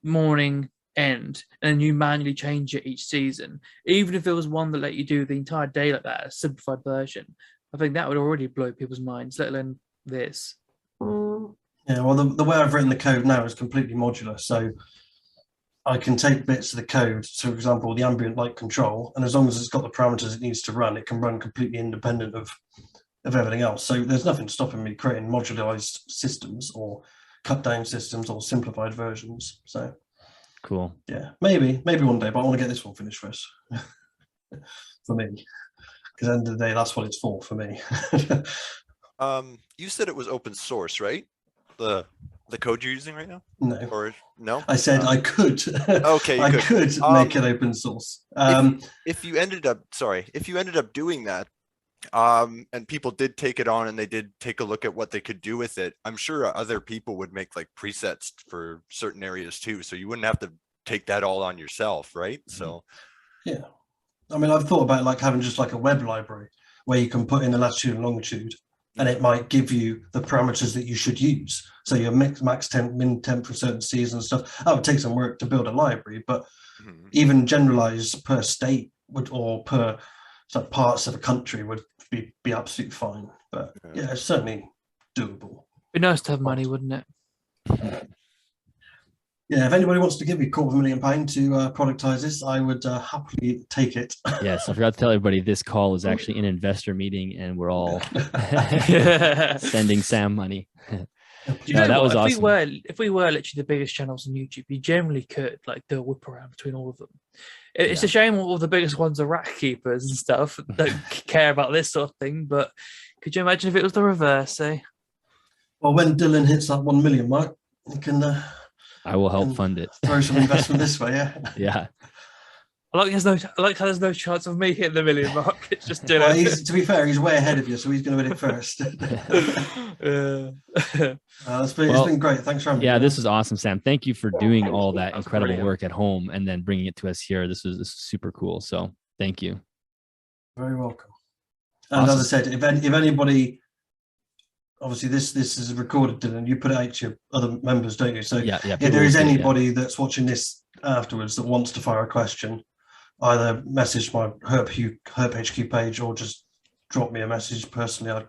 morning end, and then you manually change it each season, even if there was one that let you do the entire day like that, a simplified version, I think that would already blow people's minds, let alone this. Yeah, well, the way I've written the code now is completely modular. So I can take bits of the code, so for example, the ambient light control, and as long as it's got the parameters it needs to run, it can run completely independent of everything else. So there's nothing stopping me creating modularized systems or cut down systems or simplified versions. So Cool. yeah, maybe one day, but I want to get this one finished first. For me, because at the end of the day, that's what it's for me. You said it was open source, right? The code you're using right now? No. Or no? I said I could. Okay, I could. could make it open source. If you ended up doing that, and people did take it on and they did take a look at what they could do with it, I'm sure other people would make like presets for certain areas too. So you wouldn't have to take that all on yourself, right? So yeah, I mean, I've thought about like having just like a web library where you can put in the latitude and longitude, and it might give you the parameters that you should use. So your max temp, min temp for certain seasons and stuff. That would take some work to build a library, but even generalized per state or per parts of a country would be absolutely fine. But yeah, it's certainly doable. Be nice to have money, wouldn't it? Yeah, if anybody wants to give me £250,000 to productize this, I would happily take it. Yes, I forgot to tell everybody this call is actually an investor meeting, and we're all sending Sam money. That was awesome. If we were literally the biggest channels on YouTube, you generally could like do a whip around between all of them. It's a shame all the biggest ones are rat keepers and stuff, don't care about this sort of thing. But could you imagine if it was the reverse? Eh? Well, when Dylan hits that 1 million mark, he can. I will help fund it. Throw some investment this way, yeah. Yeah. I like how there's no chance of me hitting the 1 million mark. It's just Dylan. Well, to be fair, he's way ahead of you, so he's going to hit it first. It's been great. Thanks for having me. Yeah, this is awesome, Sam. Thank you for doing all that incredible work at home and then bringing it to us here. This is super cool. So thank you. Very welcome. And as I said, if anybody, obviously this is recorded, Dylan, you put it out to your other members, don't you? So if there is anybody that's watching this afterwards that wants to fire a question, either message my Herp HQ page or just drop me a message personally. I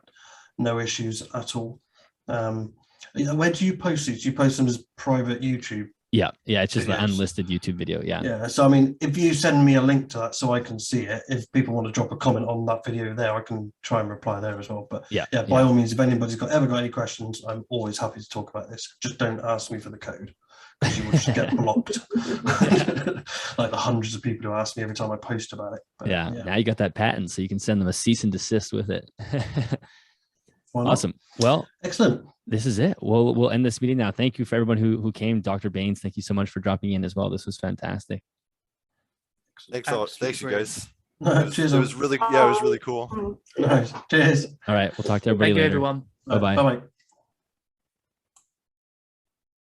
no issues at all. Where do you post these? Do you post them as private YouTube? Yeah, it's just videos? an unlisted YouTube video. Yeah. So I mean, if you send me a link to that so I can see it, if people want to drop a comment on that video there, I can try and reply there as well. But by all means, if anybody's ever got any questions, I'm always happy to talk about this. Just don't ask me for the code, because you will just get blocked. Like the hundreds of people who ask me every time I post about it. But, now you got that patent, so you can send them a cease and desist with it. Awesome. Well, excellent. This is it. We'll end this meeting now. Thank you for everyone who came. Dr. Baines, thank you so much for dropping in as well. This was fantastic. Thanks a lot. Thanks, you guys. Cheers. It was really, it was really cool. Nice. Cheers. All right. We'll talk to everybody Thank you, later. everyone. Bye-bye. Bye-bye.